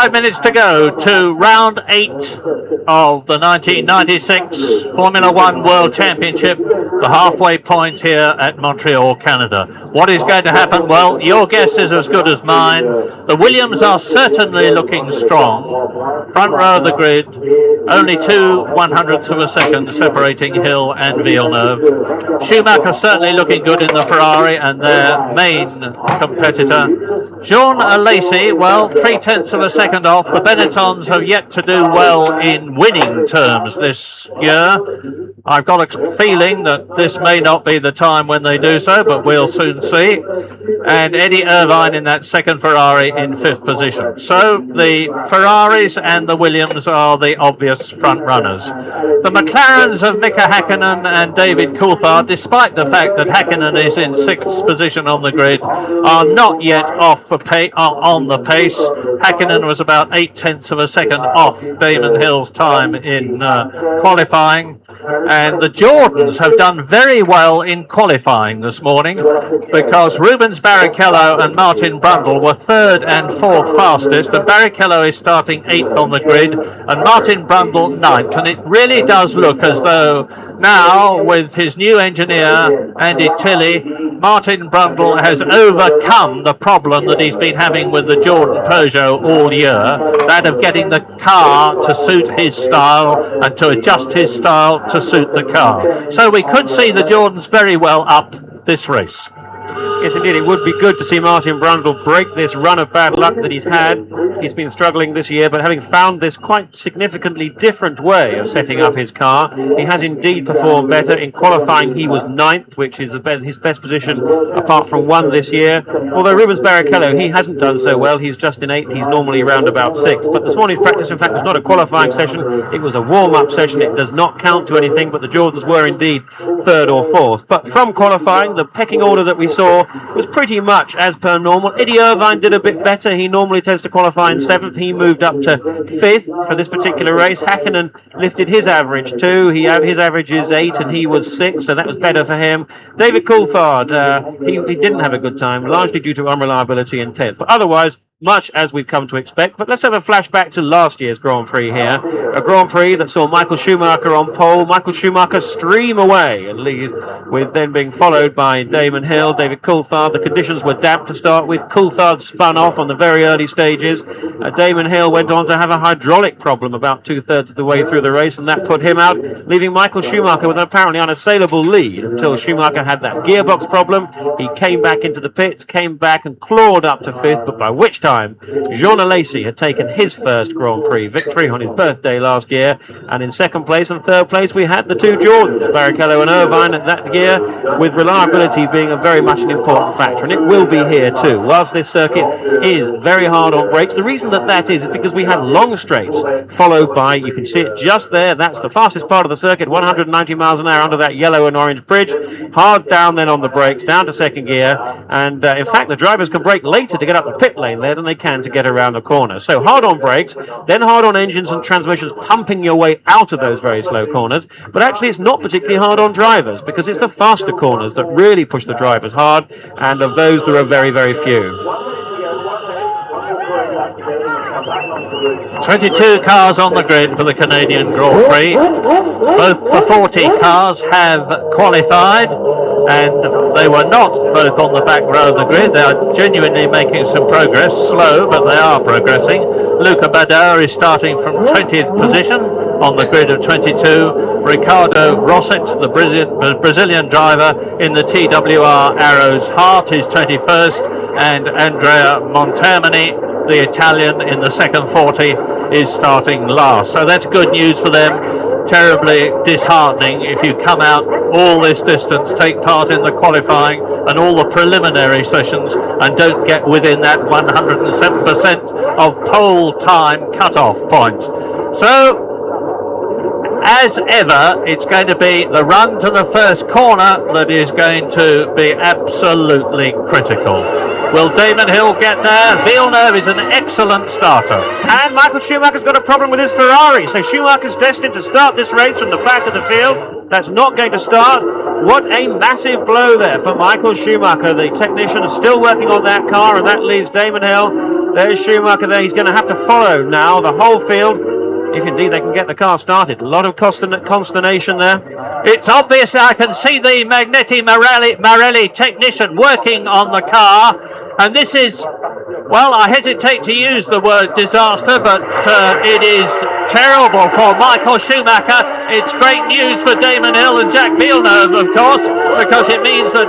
5 minutes to go to round 8 of the 1996 Formula One World Championship, the halfway point here at Montreal, Canada. What is going to happen? Well, your guess is as good as mine. The Williams are certainly looking strong. Front row of the grid, only 2/100ths of a second separating Hill and Villeneuve. Schumacher certainly looking good in the Ferrari, and their main competitor, Jean Alesi, well, 3/10ths of a second off. The Benettons have yet to do well in winning terms this year. I've got a feeling that this may not be the time when they do so, but we'll soon see. And Eddie Irvine in that second Ferrari in 5th position. So the Ferraris and the Williams are the obvious front runners. The McLarens of Mika Häkkinen and David Coulthard, despite the fact that Häkkinen is in 6th position on the grid, are not yet on the pace. Häkkinen was about 8/10ths of a second off Damon Hill's time in qualifying. And the Jordans have done very well in qualifying this morning, because Rubens Barrichello and Martin Brundle were 3rd and 4th fastest, and Barrichello is starting 8th on the grid and Martin Brundle 9th, and it really does look as though now, with his new engineer Andy Tilley, Martin Brundle has overcome the problem that he's been having with the Jordan Peugeot all year, that of getting the car to suit his style and to adjust his style to suit the car. So we could see the Jordans very well up this race. Yes, indeed, it would be good to see Martin Brundle break this run of bad luck that he's had. He's been struggling this year, but having found this quite significantly different way of setting up his car, he has indeed performed better. In qualifying, he was 9th, which is his best position apart from one this year. Although Rubens Barrichello, he hasn't done so well. He's just in 8th. He's normally around about 6th. But this morning's practice, in fact, was not a qualifying session. It was a warm-up session. It does not count to anything, but the Jordans were indeed 3rd or 4th. But from qualifying, the pecking order that we saw was pretty much as per normal. Eddie Irvine did a bit better. He normally tends to qualify in 7th. He moved up to 5th for this particular race. Häkkinen lifted his average too. His average is 8 and he was 6, so that was better for him. David Coulthard, he didn't have a good time, largely due to unreliability in 10th. But otherwise, much as we've come to expect. But let's have a flashback to last year's Grand Prix here. A Grand Prix that saw Michael Schumacher on pole. Michael Schumacher stream away and lead, with then being followed by Damon Hill, David Coulthard. The conditions were damp to start with. Coulthard spun off on the very early stages. Damon Hill went on to have a hydraulic problem about 2/3 of the way through the race, and that put him out, leaving Michael Schumacher with an apparently unassailable lead until Schumacher had that gearbox problem. He came back into the pits, came back and clawed up to 5th, but by which time Jean Alesi had taken his first Grand Prix victory on his birthday last year, and in 2nd place and 3rd place we had the two Jordans, Barrichello and Irvine, at that year, with reliability being a very much an important factor, and it will be here too. Whilst this circuit is very hard on brakes, the reason that is because we have long straights followed by, you can see it just there, that's the fastest part of the circuit, 190 miles an hour under that yellow and orange bridge, hard down then on the brakes, down to 2nd gear, and in fact the drivers can brake later to get up the pit lane there than they can to get around the corner. So hard on brakes, then hard on engines and transmissions, pumping your way out of those very slow corners, but actually it's not particularly hard on drivers, because it's the faster corners that really push the drivers hard, and of those there are very, very few. 22 cars on the grid for the Canadian Grand Prix. Both the 40 cars have qualified, and they were not both on the back row of the grid. They are genuinely making some progress, slow, but they are progressing. Luca Badoer is starting from 20th position on the grid of 22. Ricardo Rosset, the Brazilian driver in the TWR Arrows Heart, is 21st, and Andrea Montermini, the Italian in the second 40, is starting last. So that's good news for them. Terribly disheartening if you come out all this distance, take part in the qualifying and all the preliminary sessions, and don't get within that 107% of pole time cut-off point. So, as ever, it's going to be the run to the first corner that is going to be absolutely critical. Will Damon Hill get there? Villeneuve is an excellent starter. And Michael Schumacher's got a problem with his Ferrari, so Schumacher's destined to start this race from the back of the field. That's not going to start. What a massive blow there for Michael Schumacher. The technician is still working on that car, and that leaves Damon Hill There's Schumacher there. He's going to have to follow now the whole field, if indeed they can get the car started. A lot of consternation there. It's obvious. I can see the Magneti Marelli technician working on the car, and this is, well, I hesitate to use the word disaster, but it is terrible for Michael Schumacher. It's great news for Damon Hill and Jack Villeneuve, of course, because it means that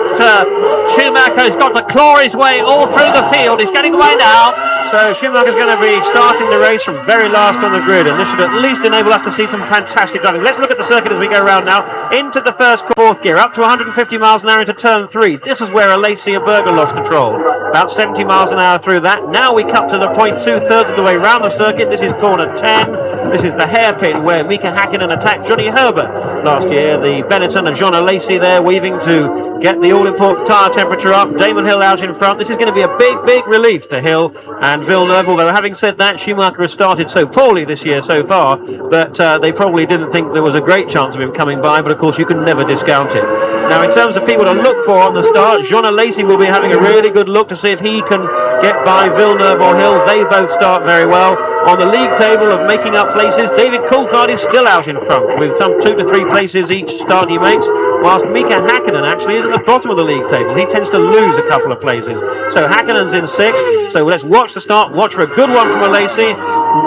Schumacher has got to claw his way all through the field. He's getting away now. So Schumacher's going to be starting the race from very last on the grid, and this should at least enable us to see some fantastic driving. Let's look at the circuit as we go around now. Into the fourth gear, up to 150 miles an hour into turn 3. This is where Alesi and Berger lost control. About 70 miles an hour through that. Now we cut to the point 2/3 of the way round the circuit. This is corner 10. This is the hairpin where Mika Hakkinen attacked Johnny Herbert last year. The Benetton and Jean Alesi there weaving to get the all-important tyre temperature up. Damon Hill out in front. This is going to be a big relief to Hill and Villeneuve, although having said that, Schumacher has started so poorly this year so far that they probably didn't think there was a great chance of him coming by, but of course you can never discount it. Now in terms of people to look for on the start, Jean Alesi will be having a really good look to see if he can get by Villeneuve or Hill. They both start very well. On the league table of making up places, David Coulthard is still out in front with some 2 to 3 places each start he makes, whilst Mika Hakkinen actually is at the bottom of the league table. He tends to lose a couple of places. So Hakkinen's in 6th. So let's watch the start. Watch for a good one from Alesi,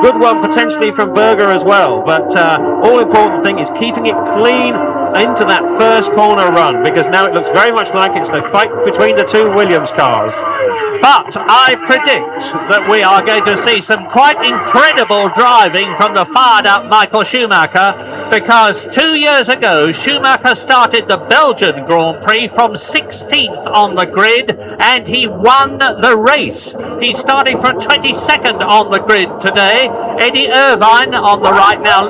good one potentially from Berger as well. But all important thing is keeping it clean into that first corner run, because now it looks very much like it's the fight between the two Williams cars. But I predict that we are going to see some quite incredible driving from the fired-up Michael Schumacher, because 2 years ago Schumacher started the Belgian Grand Prix from 16th on the grid and he won the race. He's starting from 22nd on the grid today. Eddie Irvine on the right now.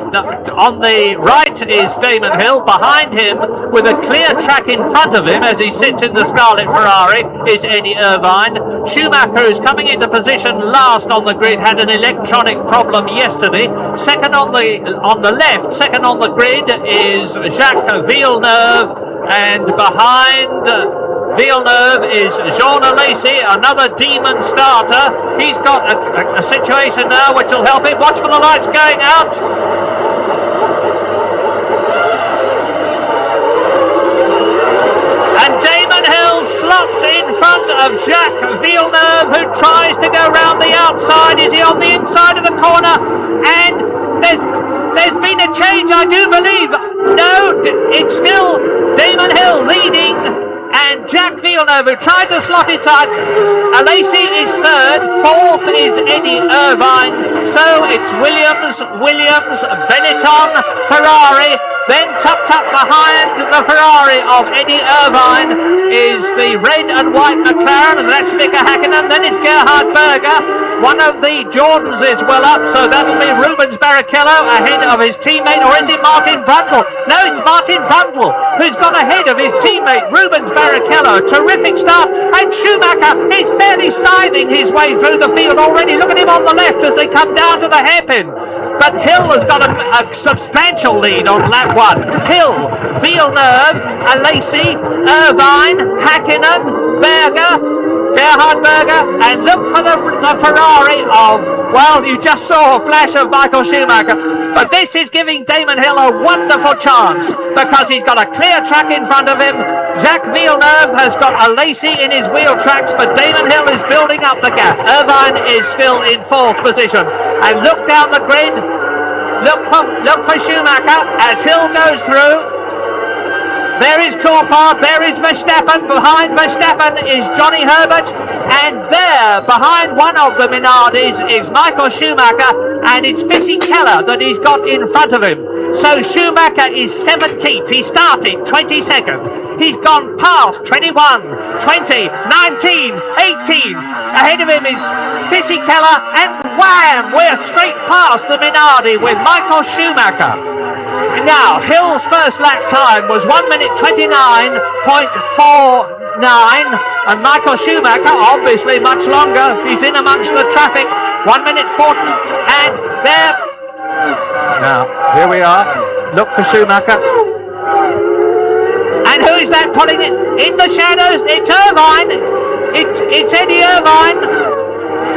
On the right is Damon Hill. Behind him, with a clear track in front of him as he sits in the Scarlet Ferrari, is Eddie Irvine. Schumacher is coming into position last on the grid, had an electronic problem yesterday. Second on the left, second on the grid is Jacques Villeneuve, and behind Villeneuve is Jean Alesi, another demon starter. He's got a situation now which will help him. Watch for the lights going out. And Damon Hill slots in front of Jacques Villeneuve, who tries to go round the outside. Is he on the inside of the corner? And there's been a change, I do believe. No, it's still Damon Hill leading, and Jacques Villeneuve, who tried to slot it tight. Alesi is 3rd, 4th is Eddie Irvine. So it's Williams, Benetton, Ferrari. Then tucked up behind the Ferrari of Eddie Irvine is the red and white McLaren, and that's Mika Hakkinen. Then it's Gerhard Berger. One of the Jordans is well up, so that'll be Rubens Barrichello ahead of his teammate, or is it Martin Brundle? No, it's Martin Brundle who's gone ahead of his teammate Rubens Barrichello. Terrific start, and Schumacher is fairly scything his way through the field already. Look at him on the left as they come down to the hairpin. But Hill has got a substantial lead on lap 1. Hill, Villeneuve, Alesi, Irvine, Hakkinen, Berger, Gerhard Berger, and look for the Ferrari of, well, you just saw a flash of Michael Schumacher. But this is giving Damon Hill a wonderful chance, because he's got a clear track in front of him. Jacques Villeneuve has got Alesi in his wheel tracks, but Damon Hill is building up the gap. Irvine is still in 4th position. And look down the grid. Look for Schumacher as Hill goes through. There is Coulthard, there is Verstappen. Behind Verstappen is Johnny Herbert, and there, behind one of the Minardis, is Michael Schumacher, and it's Fisichella that he's got in front of him. So Schumacher is 17th. He started 22nd. He's gone past 21, 20, 19, 18. Ahead of him is Fisichella, and wham! We're straight past the Minardi with Michael Schumacher. Now, Hill's first lap time was 1 minute 29.49, and Michael Schumacher, obviously much longer. He's in amongst the traffic. 1 minute 40, and there. Now, here we are. Look for Schumacher. And who is that pulling it in the shadows? It's Irvine. It's Eddie Irvine.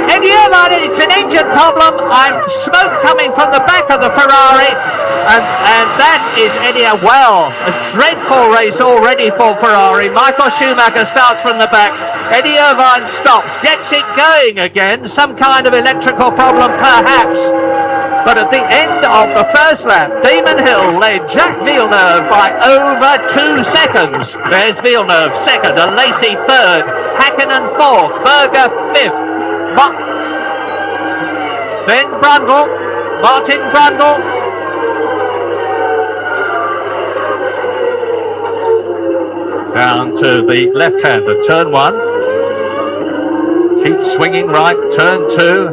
Eddie Irvine, it's an engine problem. I'm smoke coming from the back of the Ferrari, and that is Eddie. Well, a dreadful race already for Ferrari. Michael Schumacher starts from the back. Eddie Irvine stops, gets it going again. Some kind of electrical problem, perhaps. But at the end of the first lap, Damon Hill led Jacques Villeneuve by over 2 seconds. There's Villeneuve second, and Lacey third, Hakkinen fourth, Berger fifth. Then Brundle, Martin Brundle. Down to the left-hander, turn one. Keep swinging right, turn two.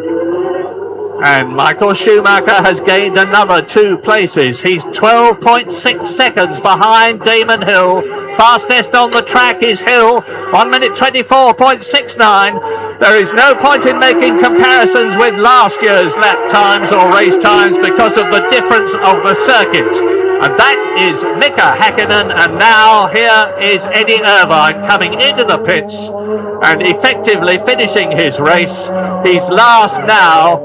And Michael Schumacher has gained another 2 places. He's 12.6 seconds behind Damon Hill. Fastest on the track is Hill, 1 minute 24.69. There is no point in making comparisons with last year's lap times or race times because of the difference of the circuit. And that is Mika Hakkinen, and now here is Eddie Irvine coming into the pits and effectively finishing his race. He's last now,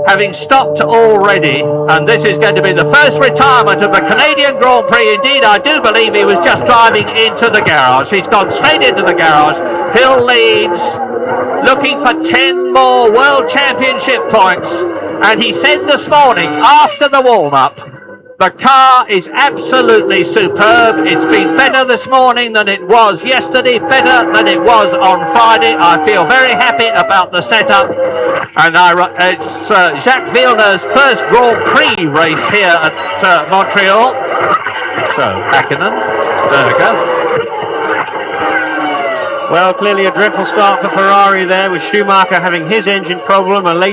having stopped already, and this is going to be the first retirement of the Canadian Grand Prix. Indeed, I do believe he was just driving into the garage. He's gone straight into the garage. Hill leads, looking for 10 more World Championship points, and he said this morning after the warm-up, the car is absolutely superb. It's been better this morning than it was yesterday, better than it was on Friday. I feel very happy about the setup. And it's Jacques Villeneuve's first Grand Prix race here at Montreal. So, Hakkinen, Berger. Well, clearly a dreadful start for Ferrari there, with Schumacher having his engine problem and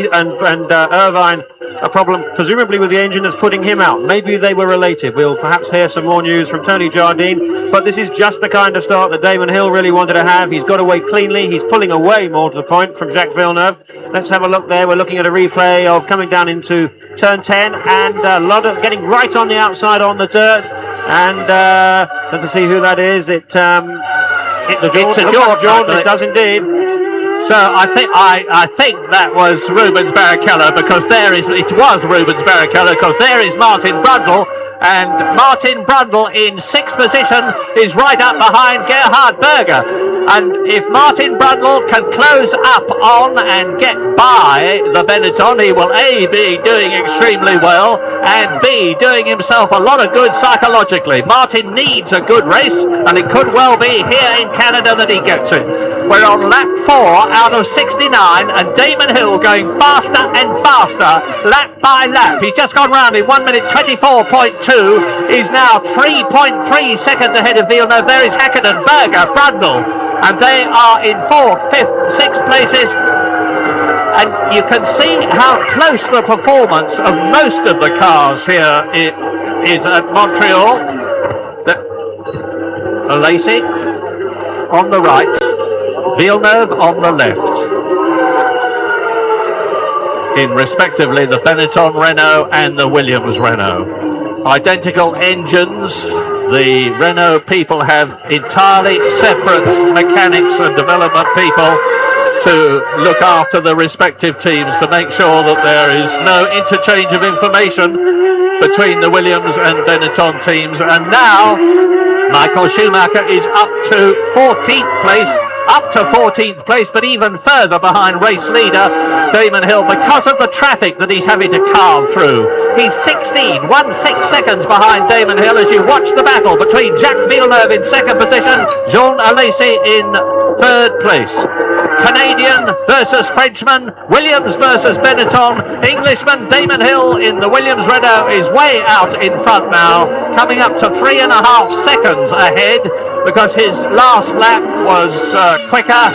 Irvine a problem, presumably with the engine that's putting him out. Maybe they were related. We'll perhaps hear some more news from Tony Jardine, but this is just the kind of start that Damon Hill really wanted to have. He's got away cleanly. He's pulling away, more to the point, from Jacques Villeneuve. Let's have a look there. We're looking at a replay of coming down into turn 10 and a lot of getting right on the outside on the dirt, and to see who that is. It's a Jordan. It does indeed. So I think that was Rubens Barrichello, because it was Rubens Barrichello, because there is Martin Brundle, and Martin Brundle in 6th position is right up behind Gerhard Berger. And if Martin Brundle can close up on and get by the Benetton, he will A, be doing extremely well, and B, doing himself a lot of good psychologically. Martin needs a good race, and it could well be here in Canada that he gets it. We're on lap 4 out of 69, and Damon Hill going faster and faster, lap by lap. He's just gone round in 1 minute 24.2. He's now 3.3 seconds ahead of Villeneuve. There is Hakkinen, Berger, Brundle, and they are in 4th, 5th, 6th places. And you can see how close the performance of most of the cars here is at Montreal. Lacey on the right, Villeneuve on the left, in respectively the Benetton Renault and the Williams Renault. Identical engines. The Renault people have entirely separate mechanics and development people to look after the respective teams to make sure that there is no interchange of information between the Williams and Benetton teams. And now Michael Schumacher is up to 14th place, but even further behind race leader Damon Hill because of the traffic that he's having to carve through. He's 16 seconds behind Damon Hill as you watch the battle between Jacques Villeneuve in 2nd position, Jean Alesi in 3rd place. Canadian versus Frenchman, Williams versus Benetton. Englishman Damon Hill in the Williams Renault is way out in front now, coming up to 3.5 seconds ahead because his last lap was quicker.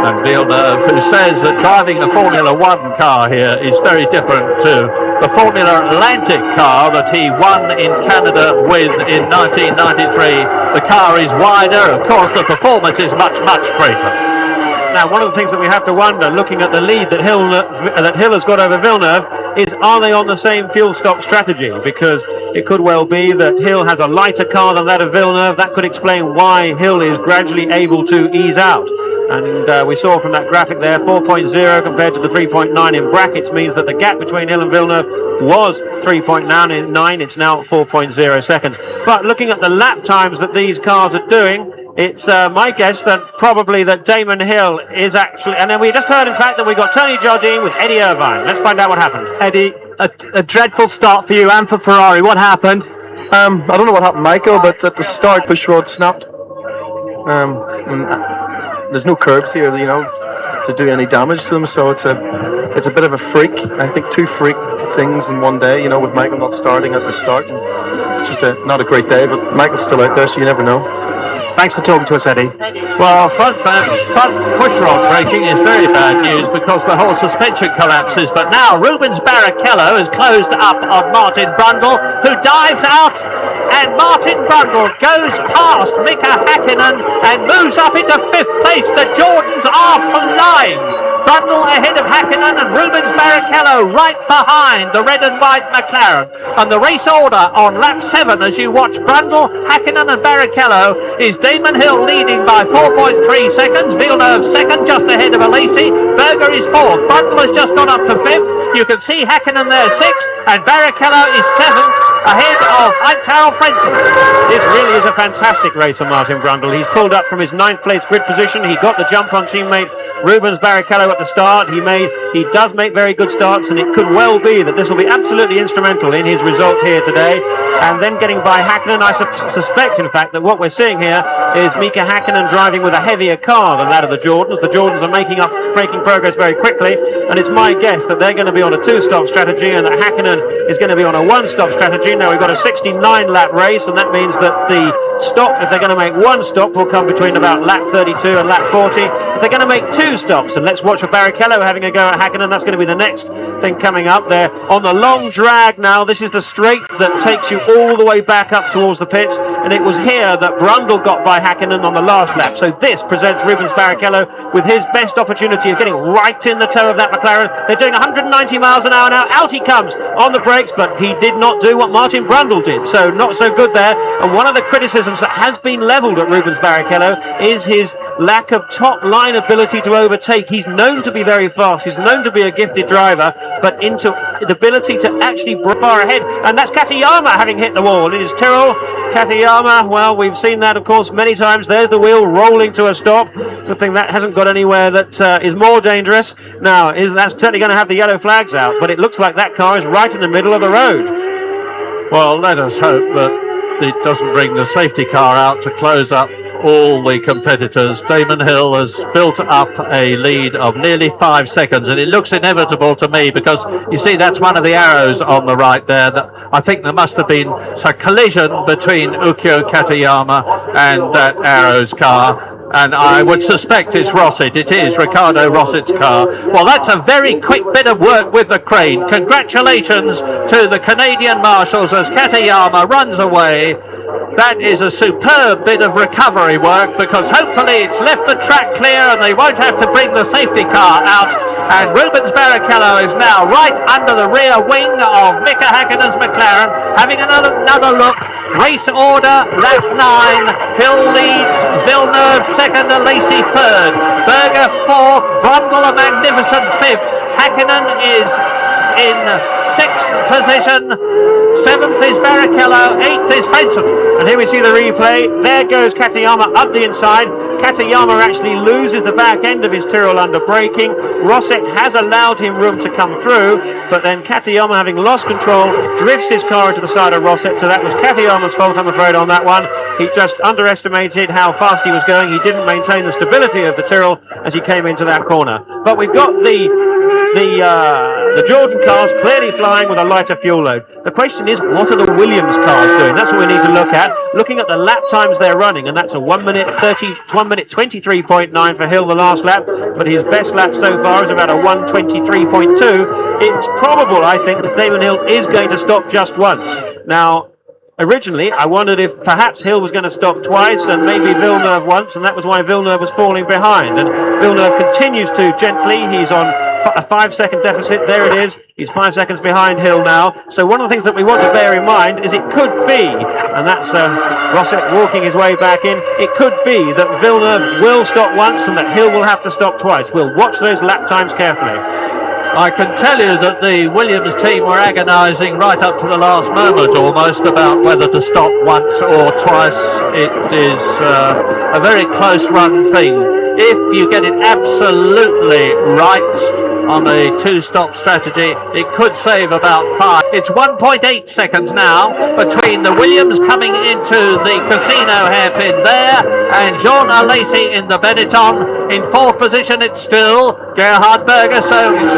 And Villeneuve, who says that driving a Formula One car here is very different to the Formula Atlantic car that he won in Canada with in 1993. The car is wider, of course the performance is much, much greater. Now, one of the things that we have to wonder, looking at the lead that Hill has got over Villeneuve, is are they on the same fuel stop strategy? Because it could well be that Hill has a lighter car than that of Villeneuve. That could explain why Hill is gradually able to ease out. And we saw from that graphic there, 4.0 compared to the 3.9 in brackets means that the gap between Hill and Villeneuve was 3.9. It's now 4.0 seconds. But looking at the lap times that these cars are doing, it's my guess that probably that Damon Hill is actually... And then we just heard, in fact, that we got Tony Jardine with Eddie Irvine. Let's find out what happened. Eddie, a dreadful start for you and for Ferrari. What happened? I don't know what happened, Michael, but at the start, push rod snapped. And there's no curbs here, to do any damage to them, so it's a bit of a freak. I think 2 freak things in one day, with Michael not starting at the start. It's just not a great day, but Michael's still out there, so you never know. Thanks for talking to us, Eddie. Well, front push rod braking is very bad news because the whole suspension collapses. But now Rubens Barrichello has closed up on Martin Brundle, who dives out, and Martin Brundle goes past Mika Hakkinen and moves up into 5th place. The Jordans are flying. Brundle ahead of Hakkinen and Rubens Barrichello right behind the red and white McLaren. And the race order on lap 7 as you watch Brundle, Hakkinen and Barrichello is Damon Hill leading by 4.3 seconds, Villeneuve 2nd just ahead of Alesi, Berger is 4th, Brundle has just gone up to 5th, you can see Hakkinen there 6th, and Barrichello is 7th ahead of Heinz-Harald Frentzen. This really is a fantastic race for Martin Brundle. He's pulled up from his 9th place grid position. He got the jump on teammate Rubens Barrichello at the start. He does make very good starts, and it could well be that this will be absolutely instrumental in his result here today. And then getting by Hakkinen, I suspect, in fact, that what we're seeing here is Mika Hakkinen driving with a heavier car than that of the Jordans. The Jordans are making progress very quickly, and it's my guess that they're going to be on a 2-stop strategy and that Hakkinen is going to be on a 1-stop strategy. Now we've got a 69-lap race, and that means that the stop, if they're going to make 1 stop, will come between about lap 32 and lap 40. If they're going to make 2 stops, and let's watch for Barrichello having a go at Hakkinen. That's going to be the next thing coming up there. On the long drag now, this is the straight that takes you all the way back up towards the pits, and it was here that Brundle got by Hakkinen on the last lap. So this presents Rubens Barrichello with his best opportunity of getting right in the toe of that McLaren. They're doing 190 miles an hour now. Out he comes on the brakes, but he did not do what Martin Brundle did, so not so good there. And one of the criticisms that has been levelled at Rubens Barrichello is his lack of top line ability to overtake. He's known to be very fast, he's known to be a gifted driver, but into the ability to actually far ahead. And that's Katayama having hit the wall. It is Tyrrell. Katayama, well, we've seen that of course many times. There's the wheel rolling to a stop. Good thing that hasn't got anywhere that is more dangerous. Now, that's certainly going to have the yellow flags out, but it looks like that car is right in the middle of the road. Well, let us hope that it doesn't bring the safety car out to close up all the competitors. Damon Hill has built up a lead of nearly 5 seconds, and it looks inevitable to me because you see that's one of the arrows on the right there. That I think there must have been a collision between Ukyo Katayama and that arrow's car. And I would suspect it's Rosset. It is Ricardo Rosset's car. Well, that's a very quick bit of work with the crane. Congratulations to the Canadian marshals as Katayama runs away. That is a superb bit of recovery work because hopefully it's left the track clear and they won't have to bring the safety car out. And Rubens Barrichello is now right under the rear wing of Mika Hakkinen's McLaren. Having another look. Race order, lap 9. Hill leads, Villeneuve 2nd, Alesi 3rd. Berger 4th, Brundle a magnificent 5th. Hakkinen is in 6th position. 7th is Barrichello, 8th is Frentzen. And here we see the replay. There goes Katayama up the inside. Katayama actually loses the back end of his Tyrrell under braking. Rosset has allowed him room to come through, but then Katayama, having lost control, drifts his car into the side of Rosset, so that was Katayama's fault, I'm afraid, on that one. He just underestimated how fast he was going. He didn't maintain the stability of the Tyrrell as he came into that corner. But we've got the Jordan cars clearly flying with a lighter fuel load. The question is, what are the Williams cars doing? That's what we need to look at. Looking at the lap times they're running, and that's a 1 minute 23.9 for Hill the last lap, but his best lap so far is about a 1:23.2. It's probable, I think, that Damon Hill is going to stop just once. Now, originally, I wondered if perhaps Hill was going to stop twice and maybe Villeneuve once, and that was why Villeneuve was falling behind. And Villeneuve continues to gently. He's on a 5-second deficit. There it is. He's 5 seconds behind Hill now. So one of the things that we want to bear in mind is it could be, and that's Rosset walking his way back in, it could be that Villeneuve will stop once and that Hill will have to stop twice. We'll watch those lap times carefully. I can tell you that the Williams team were agonising right up to the last moment almost about whether to stop once or twice. It is a very close run thing. If you get it absolutely right on a two-stop strategy, it could save about 5. It's 1.8 seconds now between the Williams coming into the casino hairpin there and Jean Alesi in the Benetton. In fourth position it's still Gerhard Berger, so it's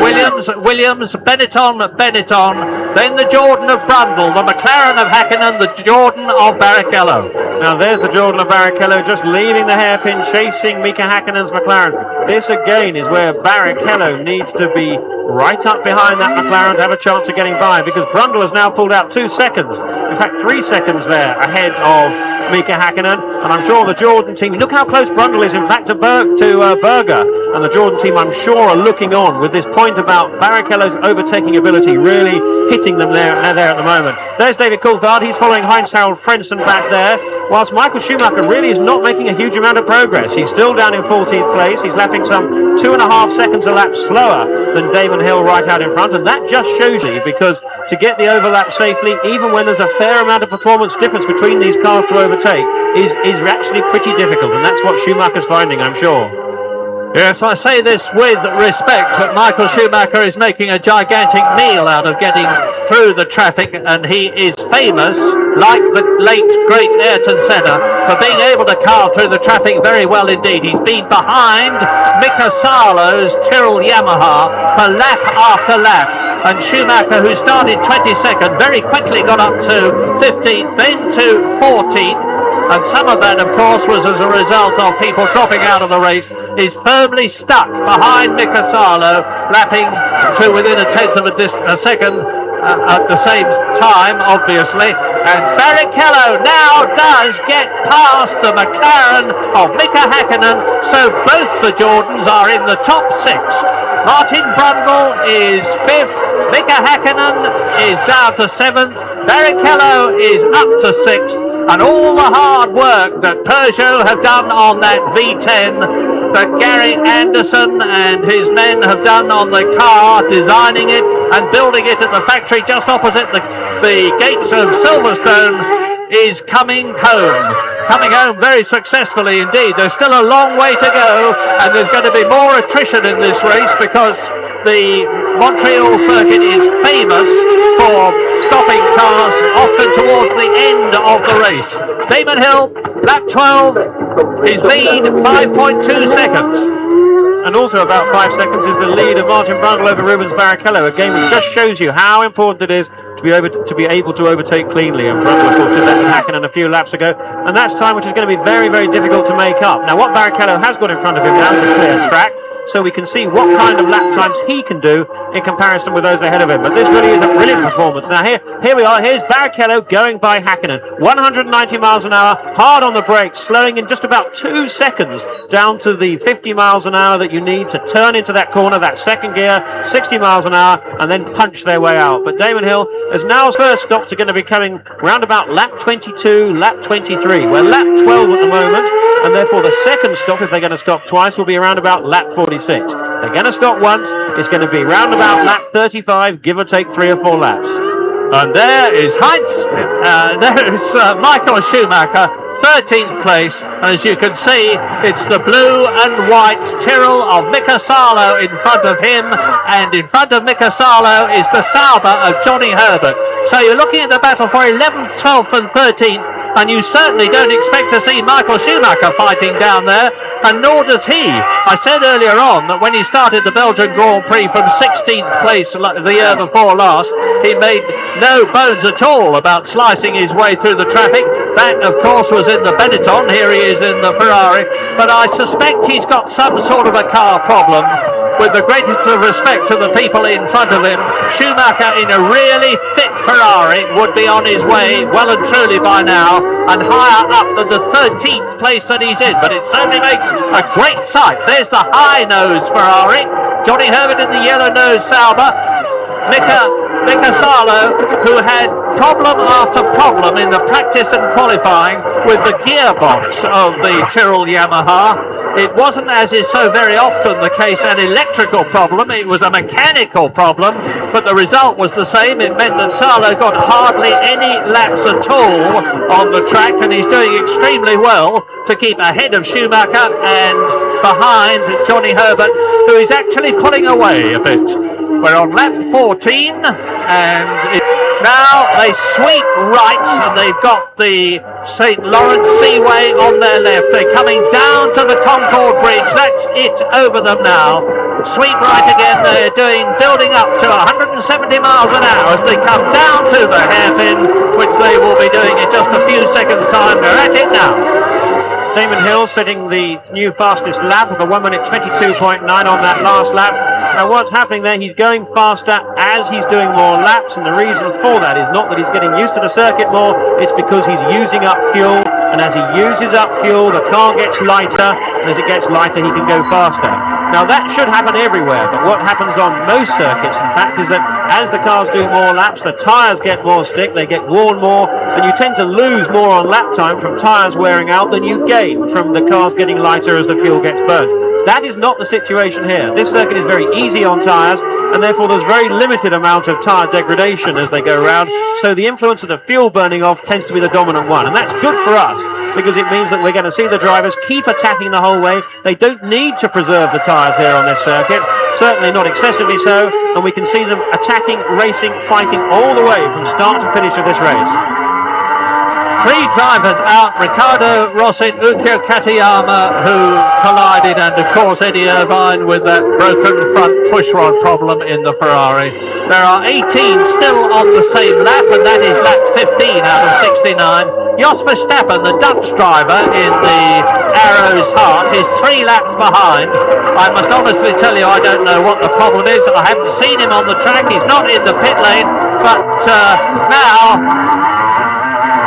Williams, Benetton, then the Jordan of Brundle, the McLaren of Hakkinen, the Jordan of Barrichello. Now there's the Jordan of Barrichello just leaving the hairpin, chasing Mika Häkkinen's McLaren. This again is where Barrichello needs to be right up behind that McLaren to have a chance of getting by, because Brundle has now pulled out 2 seconds, in fact 3 seconds there ahead of Mika Häkkinen, and I'm sure the Jordan team, look how close Brundle is in fact to Berger, and the Jordan team I'm sure are looking on with this point about Barrichello's overtaking ability really hitting them there at the moment. There's David Coulthard, he's following Heinz-Harald Frentzen back there, whilst Michael Schumacher really is not making a huge amount of progress. He's still down in 14th place, he's lapping some 2.5 seconds a lap slower than Damon Hill right out in front, and that just shows you, because to get the overlap safely, even when there's a fair amount of performance difference between these cars to overtake, is actually pretty difficult, and that's what Schumacher's finding, I'm sure. Yes, I say this with respect, but Michael Schumacher is making a gigantic meal out of getting through the traffic, and he is famous, like the late great Ayrton Senna, for being able to carve through the traffic very well indeed. He's been behind Mika Salo's Tyrrell Yamaha for lap after lap, and Schumacher, who started 22nd, very quickly got up to 15th, then to 14th, and some of that, of course, was as a result of people dropping out of the race. Is firmly stuck behind Mika Salo, lapping to within a tenth of a second at the same time, obviously. And Barrichello now does get past the McLaren of Mika Häkkinen, so both the Jordans are in the top 6. Martin Brundle is 5th, Mika Häkkinen is down to 7th, Barrichello is up to 6th. And all the hard work that Peugeot have done on that V10, that Gary Anderson and his men have done on the car, designing it and building it at the factory just opposite the gates of Silverstone, is coming home very successfully indeed. There's still a long way to go, and there's going to be more attrition in this race, because the Montreal circuit is famous for stopping cars often towards the end of the race. Damon Hill, lap 12, his lead 5.2 seconds. And also about 5 seconds is the lead of Martin Brundle over Rubens Barrichello, a game which just shows you how important it is to be able to overtake cleanly. And Brundle, of course, did that with Häkkinen a few laps ago, and that's time which is going to be very, very difficult to make up. Now, what Barrichello has got in front of him now is a clear track, so we can see what kind of lap times he can do in comparison with those ahead of him. But this really is a brilliant performance. Now here we are. Here's Barrichello going by Häkkinen. 190 miles an hour, hard on the brakes, slowing in just about 2 seconds down to the 50 miles an hour that you need to turn into that corner, that second gear, 60 miles an hour, and then punch their way out. But Damon Hill, as now his first stops are going to be coming round about lap 22, lap 23. We're lap 12 at the moment, and therefore the second stop, if they're going to stop twice, will be around about lap 46. They're going to stop once, it's going to be round about lap 35, give or take 3 or 4 laps. And there is Michael Schumacher, 13th place. As you can see, it's the blue and white Tyrrell of Mika Salo in front of him, and in front of Mika Salo is the Sauber of Johnny Herbert. So you're looking at the battle for 11th, 12th and 13th, and you certainly don't expect to see Michael Schumacher fighting down there, and nor does he. I said earlier on that when he started the Belgian Grand Prix from 16th place the year before last, he made no bones at all about slicing his way through the traffic. That, of course, was in the Benetton. Here he is in the Ferrari. But I suspect he's got some sort of a car problem. With the greatest of respect to the people in front of him, Schumacher in a really fit Ferrari would be on his way well and truly by now, and higher up than the 13th place that he's in. But it certainly makes a great sight. There's the high nose Ferrari. Johnny Herbert in the yellow-nosed Sauber. Mika Salo, who had problem after problem in the practice and qualifying with the gearbox of the Tyrrell Yamaha. It wasn't, as is so very often the case, an electrical problem. It was a mechanical problem, but the result was the same. It meant that Salo got hardly any laps at all on the track, and he's doing extremely well to keep ahead of Schumacher and behind Johnny Herbert, who is actually pulling away a bit. We're on lap 14, and now they sweep right, and they've got the St. Lawrence Seaway on their left. They're coming down to the Concord Bridge. That's it over them now. Sweep right again. They're building up to 170 miles an hour as they come down to the hairpin, which they will be doing in just a few seconds' time. They're at it now. Damon Hill setting the new fastest lap of a 1 minute 22.9 on that last lap. Now what's happening there, he's going faster as he's doing more laps, and the reason for that is not that he's getting used to the circuit more, it's because he's using up fuel, and as he uses up fuel, the car gets lighter, and as it gets lighter, he can go faster. Now that should happen everywhere, but what happens on most circuits, in fact, is that as the cars do more laps, the tyres get more stick, they get worn more, and you tend to lose more on lap time from tyres wearing out than you gain from the cars getting lighter as the fuel gets burnt. That is not the situation here. This circuit is very easy on tyres, and therefore there's very limited amount of tyre degradation as they go around, so the influence of the fuel burning off tends to be the dominant one, and that's good for us because it means that we're going to see the drivers keep attacking the whole way. They don't need to preserve the tyres here on this circuit, certainly not excessively so, and we can see them attacking, racing, fighting all the way from start to finish of this race. 3 drivers out, Riccardo Rossi, Ukyo Katayama, who collided, and of course Eddie Irvine with that broken front pushrod problem in the Ferrari. There are 18 still on the same lap, and that is lap 15 out of 69. Jos Verstappen, the Dutch driver in the Arrow's Heart, is 3 laps behind. I must honestly tell you, I don't know what the problem is. I haven't seen him on the track. He's not in the pit lane, but now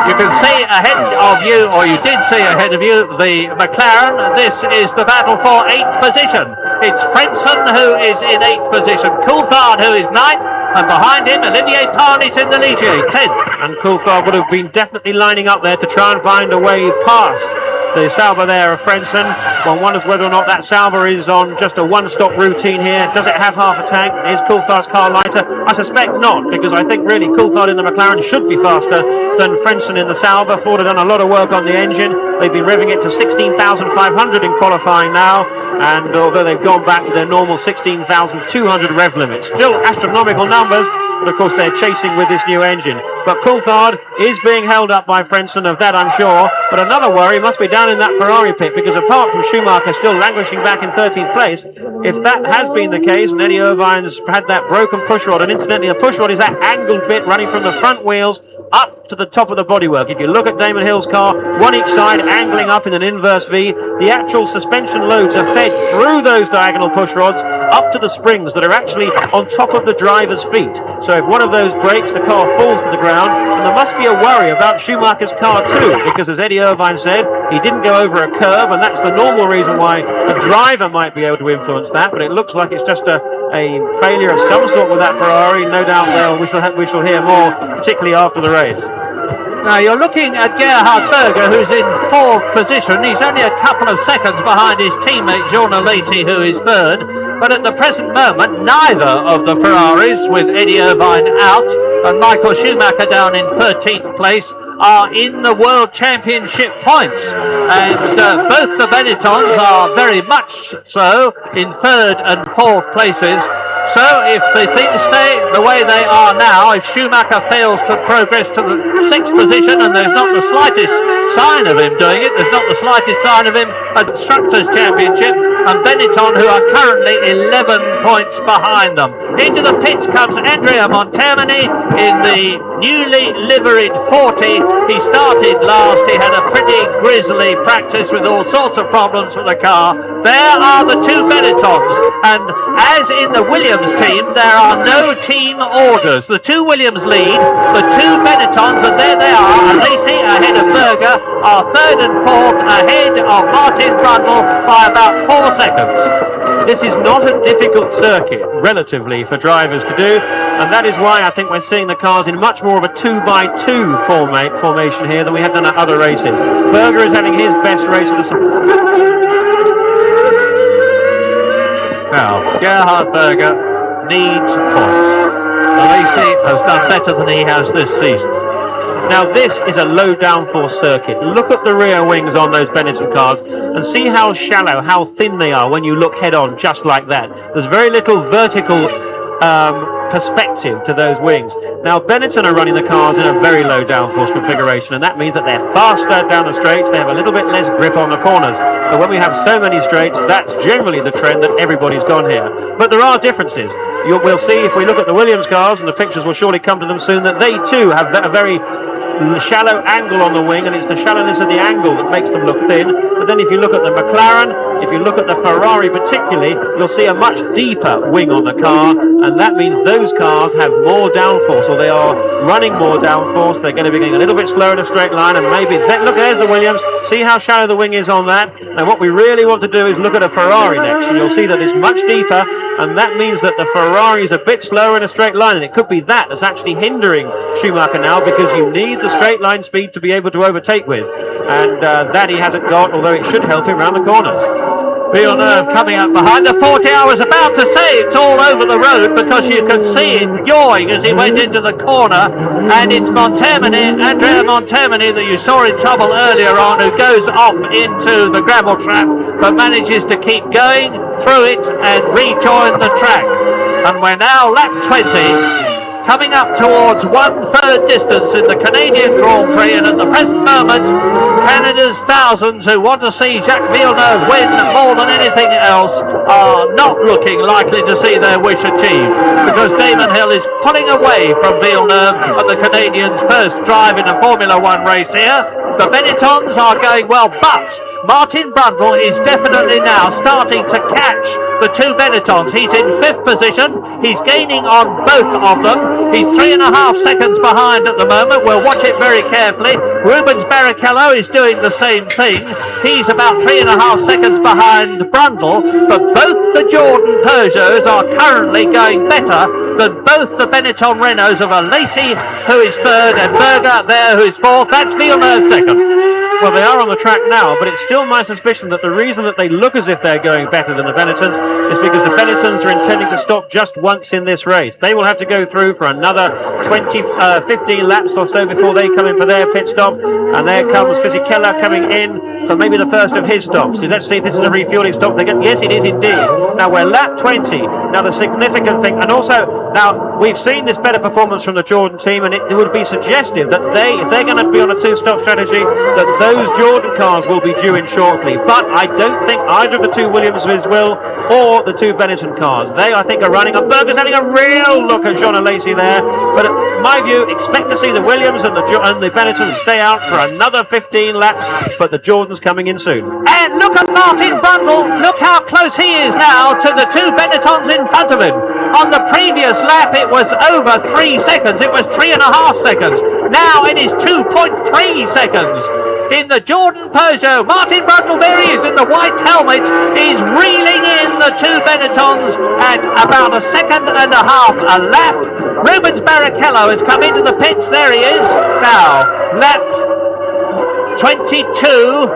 you can see ahead of you, or you did see ahead of you, the McLaren. This is the battle for 8th position. It's Frentzen who is in 8th position, Coulthard who is 9th, and behind him Olivier Panis in the Ligier, 10th. And Coulthard would have been definitely lining up there to try and find a way past the Sauber there of Frentzen. One wonders whether or not that Sauber is on just a one-stop routine here. Does it have half a tank? Is Coulthard's car lighter? I suspect not, because I think really Coulthard in the McLaren should be faster than Frentzen in the Sauber. Ford have done a lot of work on the engine. They've been revving it to 16,500 in qualifying now, and although they've gone back to their normal 16,200 rev limit, still astronomical numbers, but of course they're chasing with this new engine. But Coulthard is being held up by Frentzen, of that I'm sure. But another worry must be down in that Ferrari pit, because apart from Schumacher still languishing back in 13th place, if that has been the case, and Eddie Irvine's had that broken pushrod, and incidentally the pushrod is that angled bit running from the front wheels up to the top of the bodywork. If you look at Damon Hill's car, one each side angling up in an inverse V, the actual suspension loads are fed through those diagonal pushrods up to the springs that are actually on top of the driver's feet. So if one of those breaks, the car falls to the ground, and there must be a worry about Schumacher's car too, because as Eddie Irvine said, he didn't go over a curb, and that's the normal reason why a driver might be able to influence that, but it looks like it's just a failure of some sort with that Ferrari. No doubt we shall hear more, particularly after the race. Now you're looking at Gerhard Berger, who's in 4th position. He's only a couple of seconds behind his teammate Jean Alesi, who is 3rd. But at the present moment, neither of the Ferraris, with Eddie Irvine out and Michael Schumacher down in 13th place, are in the World Championship points. And both the Benettons are very much so in 3rd and 4th places. So if the things stay the way they are now, if Schumacher fails to progress to the 6th position, and there's not the slightest sign of him doing it, there's not the slightest sign of him at the Constructors' Championship, and Benetton, who are currently 11 points behind them. Into the pits comes Andrea Montermini in the newly liveried 40. He started last, he had a pretty grisly practice with all sorts of problems with the car. There are the 2 Benettons, and as in the Williams team, there are no team orders. The 2 Williams lead, the 2 Benettons, and there they are. Alesi ahead of Berger are 3rd and 4th, ahead of Martin Brundle by about 4 seconds. This is not a difficult circuit, relatively, for drivers to do, and that is why I think we're seeing the cars in much more of a 2x2 formation here than we have done at other races. Berger is having his best race of the season. Now, Gerhard Berger needs points. Alesi has done better than he has this season. Now this is a low downforce circuit. Look at the rear wings on those Benetton cars and see how shallow, how thin they are when you look head on just like that. There's very little vertical perspective to those wings. Now Benetton are running the cars in a very low downforce configuration, and that means that they're faster down the straights, they have a little bit less grip on the corners. But when we have so many straights, that's generally the trend that everybody's gone here. But there are differences. We'll see if we look at the Williams cars, and the pictures will surely come to them soon, that they too have a very shallow angle on the wing, and it's the shallowness of the angle that makes them look thin. But then if you look at the McLaren, if you look at the Ferrari particularly, you'll see a much deeper wing on the car, and that means those cars have more downforce, or they are running more downforce. They're going to be getting a little bit slower in a straight line, and maybe look, there's the Williams. See how shallow the wing is on that. And what we really want to do is look at a Ferrari next, and you'll see that it's much deeper, and that means that the Ferrari is a bit slower in a straight line, and it could be that's actually hindering Schumacher now, because you need the straight line speed to be able to overtake with, and that he hasn't got, although it should help him around the corners. Villeneuve coming up behind. The 40 I was about to say it's all over the road, because you could see him yawing as he went into the corner, and it's Andrea Montemini that you saw in trouble earlier on, who goes off into the gravel trap but manages to keep going through it and rejoin the track. And we're now lap 20, coming up towards 1/3 distance in the Canadian Grand Prix, and at the present moment Canada's thousands who want to see Jacques Villeneuve win more than anything else are not looking likely to see their wish achieved, because Damon Hill is pulling away from Villeneuve at the Canadians' first drive in a Formula 1 race here. The Benettons are going well, but Martin Brundle is definitely now starting to catch the two Benettons. He's in 5th position. He's gaining on both of them. He's 3.5 seconds behind at the moment. We'll watch it very carefully. Rubens Barrichello is doing the same thing. He's about 3.5 seconds behind Brundle, but both the Jordan Peugeots are currently going better than both the Benetton Renaults of Alesi, who is 3rd, and Berger there, who is 4th. That's Villeneuve 2nd. Well, they are on the track now, but it's still my suspicion that the reason that they look as if they're going better than the Benettons is because the Benettons are intending to stop just once in this race. They will have to go through for another 15 laps or so before they come in for their pit stop, and there comes Fisichella coming in for maybe the first of his stops. So let's see if this is a refueling stop. Yes, it is indeed. Now we're lap 20. Now the significant thing, and also now we've seen this better performance from the Jordan team, and it would be suggestive that if they're going to be on a 2-stop strategy, that those Jordan cars will be due in shortly. But I don't think either of the two Williamses will, or the two Benetton cars. They, I think, are running up. Berger's having a real look at Jean Alesi there, but in my view, expect to see the Williams and the Benettons stay out for another 15 laps, but the Jordans coming in soon. And look at Martin Brundle. Look how close he is now to the two Benettons in front of him. On the previous lap it was over 3 seconds. It was 3.5 seconds. Now it is 2.3 seconds. In the Jordan Peugeot, Martin Brundle, there he is in the white helmet, is reeling in the two Benettons at about 1.5 seconds a lap. Rubens Barrichello has come into the pits. There he is. Now, lap 22.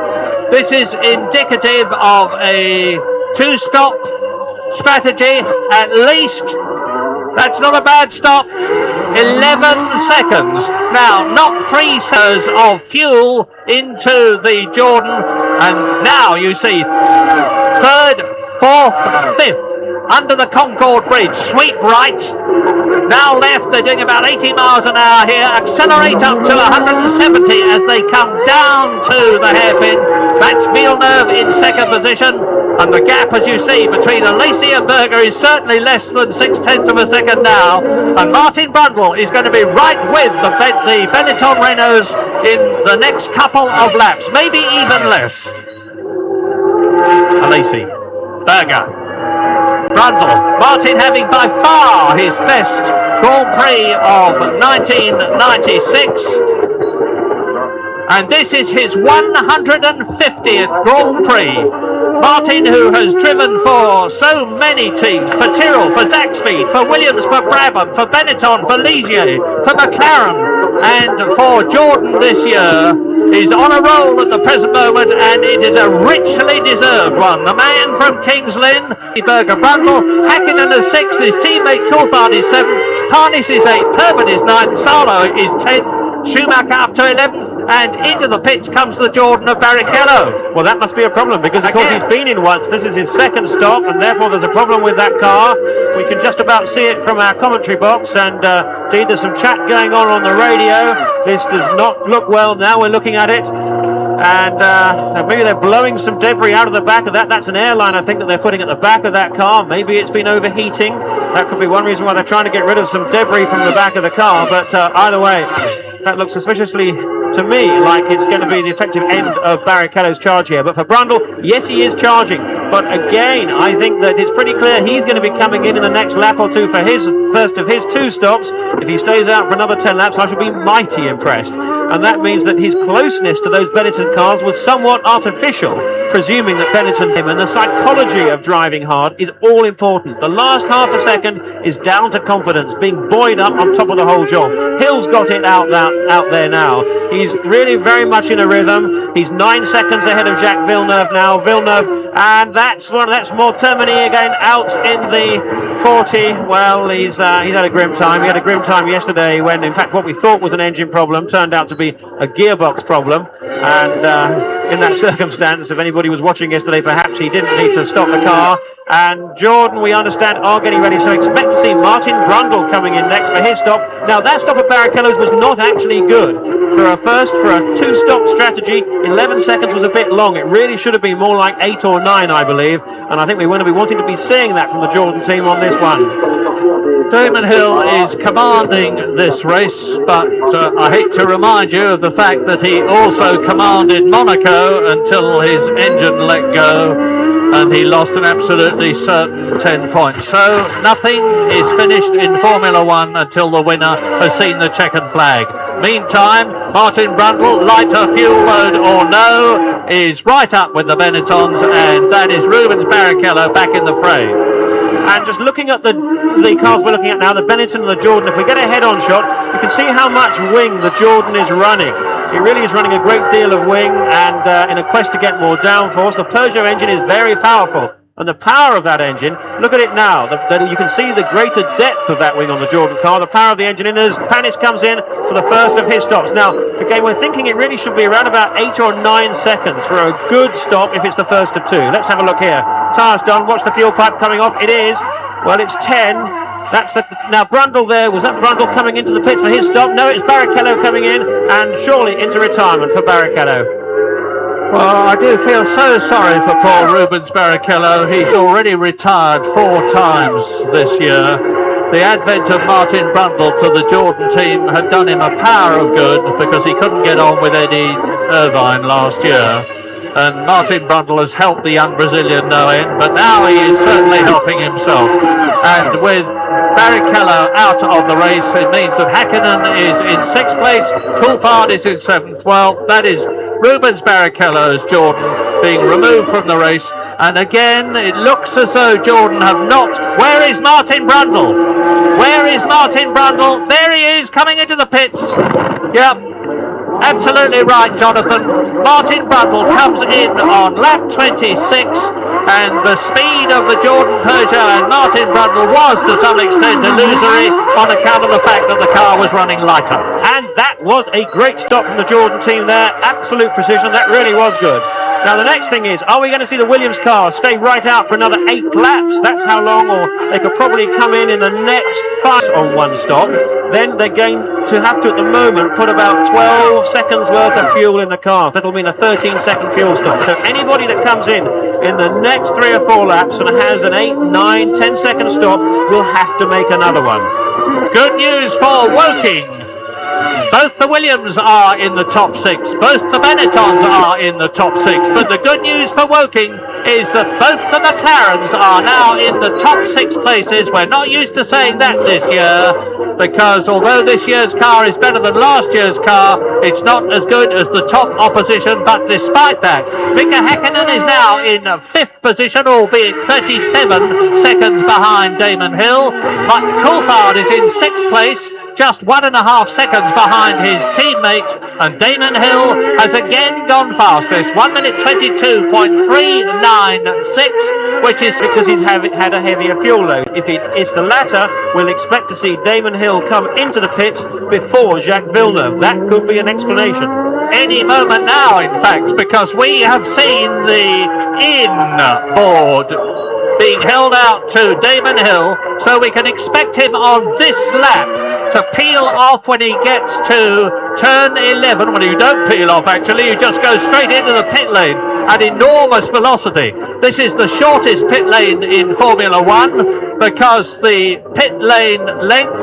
This is indicative of a 2-stop strategy, at least. That's not a bad stop. 11 seconds. Now, not 3 seconds of fuel into the Jordan, and now you see 3rd, 4th, 5th under the Concorde Bridge. Sweep right. Now left. They're doing about 80 miles an hour here. Accelerate up to 170 as they come down to the hairpin. That's Villeneuve in 2nd position. And the gap, as you see, between Alesi and Berger is certainly less than 0.6 seconds now. And Martin Brundle is going to be right with the Benetton Renaults in the next couple of laps, maybe even less. Alesi, Berger, Brundle, Martin having by far his best Grand Prix of 1996. And this is his 150th Grand Prix. Martin, who has driven for so many teams, for Tyrrell, for Zaxby, for Williams, for Brabham, for Benetton, for Ligier, for McLaren, and for Jordan this year, is on a roll at the present moment, and it is a richly deserved one. The man from Kings Lynn, Berger Brundle, Hakkinen is 6th, his teammate Coulthard is 7th, Parnis is 8th, Herbert is 9th, Salo is 10th, Schumacher up to 11th, and into the pits comes the Jordan of Barrichello. Well, that must be a problem, because of course he's been in once. This is his second stop, and therefore there's a problem with that car. We can just about see it from our commentary box, and indeed there's some chat going on the radio. This does not look well now. We're looking at it, and maybe they're blowing some debris out of the back of that. That's an airline, I think, that they're putting at the back of that car. Maybe it's been overheating. That could be one reason why they're trying to get rid of some debris from the back of the car, but either way, that looks suspiciously, to me, like it's going to be the effective end of Barrichello's charge here. But for Brundle, yes, he is charging. But again, I think that it's pretty clear he's going to be coming in the next lap or two for his first of his 2 stops. If he stays out for another 10 laps, I shall be mighty impressed. And that means that his closeness to those Benetton cars was somewhat artificial, presuming that Benetton and the psychology of driving hard is all important. The last half a second is down to confidence, being buoyed up on top of the whole job. Hill's got it out there now. He's really very much in a rhythm. He's 9 seconds ahead of Jacques Villeneuve now. Villeneuve, and that's more Termini again out in the 40. Well, he's had a grim time. He had a grim time yesterday when, in fact, what we thought was an engine problem turned out to be a gearbox problem. And in that circumstance, if anybody was watching yesterday, perhaps he didn't need to stop the car. And Jordan, we understand, are getting ready. So expect to see Martin Brundle coming in next for his stop. Now, that stop at Barrichello's was not actually good. For a 2-stop strategy, 11 seconds was a bit long. It really should have been more like 8 or 9, I believe. And I think we're going to be wanting to be seeing that from the Jordan team on this one. Damon Hill is commanding this race, but I hate to remind you of the fact that he also commanded Monaco until his engine let go and he lost an absolutely certain 10 points. So nothing is finished in Formula One until the winner has seen the checkered flag. Meantime, Martin Brundle, lighter fuel load or no, is right up with the Benettons, and that is Rubens Barrichello back in the fray. And just looking at the cars we're looking at now, the Benetton and the Jordan, if we get a head-on shot, you can see how much wing the Jordan is running. It really is running a great deal of wing, and in a quest to get more downforce. The Peugeot engine is very powerful. And the power of that engine, look at it now. You can see the greater depth of that wing on the Jordan car. The power of the engine in as Panis comes in for the first of his stops. Now, again, we're thinking it really should be around about 8 or 9 seconds for a good stop if it's the first of 2. Let's have a look here. Tyres done. Watch the fuel pipe coming off. It is. Well, it's 10. Now Brundle there. Was that Brundle coming into the pits for his stop? No, it's Barrichello coming in, and surely into retirement for Barrichello. Well, I do feel so sorry for poor Rubens Barrichello. He's already retired 4 times this year. The advent of Martin Brundle to the Jordan team had done him a power of good because he couldn't get on with Eddie Irvine last year. And Martin Brundle has helped the young Brazilian no end, but now he is certainly helping himself. And with Barrichello out of the race, it means that Hakkinen is in 6th place, Coulthard is in 7th. Well, that is Rubens Barrichello's Jordan being removed from the race, and again it looks as though Jordan have not. Where is Martin Brundle? Where is Martin Brundle? There he is, coming into the pits. Yep, absolutely right, Jonathan. Martin Brundle comes in on lap 26, and the speed of the Jordan Peugeot and Martin Brundle was to some extent illusory on account of the fact that the car was running lighter. And that was a great stop from the Jordan team there. Absolute precision. That really was good. Now the next thing is, are we going to see the Williams car stay right out for another 8 laps? That's how long, or they could probably come in the next 5 on one stop. Then they're going to have to, at the moment, put about 12 seconds worth of fuel in the cars. That'll mean a 13-second fuel stop. So anybody that comes in the next 3 or 4 laps and has an 8, 9, 10-second stop will have to make another one. Good news for Woking. Both the Williams are in the top 6. Both the Benettons are in the top 6. But the good news for Woking is that both the McLarens are now in the top 6 places. We're not used to saying that this year, because although this year's car is better than last year's car, it's not as good as the top opposition. But despite that, Mika Häkkinen is now in 5th position, albeit 37 seconds behind Damon Hill. But Coulthard is in 6th place, just 1.5 seconds behind his teammate, and Damon Hill has again gone fastest, 1 minute 22.396, which is because he's had a heavier fuel load. If it is the latter, we'll expect to see Damon Hill come into the pits before Jacques Villeneuve. That could be an explanation. Any moment now, in fact, because we have seen the inboard being held out to Damon Hill, so we can expect him on this lap to peel off when he gets to turn 11. Well, you don't peel off, actually, you just go straight into the pit lane at enormous velocity. This is the shortest pit lane in Formula One, because the pit lane length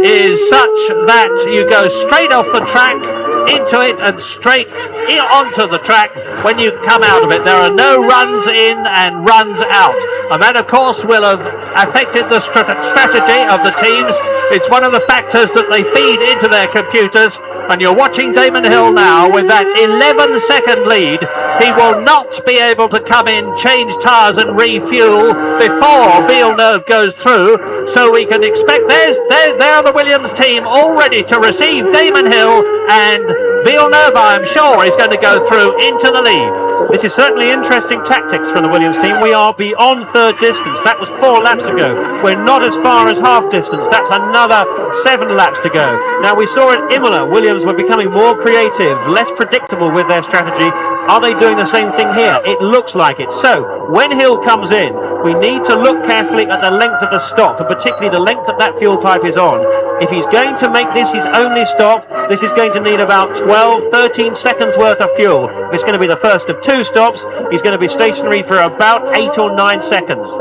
is such that you go straight off the track into it and straight onto the track when you come out of it. There are no runs in and runs out, and that of course will have affected the strategy of the teams. It's one of the factors that they feed into their computers, and you're watching Damon Hill now with that 11-second lead. He will not be able to come in, change tyres and refuel before Villeneuve goes through, so we can expect there are the Williams team all ready to receive Damon Hill, and Villeneuve, I'm sure, is going to go through into the lead. This is certainly interesting tactics from the Williams team. We are beyond third distance. That was 4 laps ago. We're not as far as half distance. That's another 7 laps to go. Now, we saw at Imola, Williams were becoming more creative, less predictable with their strategy. Are they doing the same thing here? It looks like it. So, when Hill comes in, we need to look carefully at the length of the stop, and particularly the length that fuel type is on. If he's going to make this his only stop, this is going to need about 12, 13 seconds worth of fuel. If it's going to be the first of 2 stops, he's going to be stationary for about 8 or 9 seconds.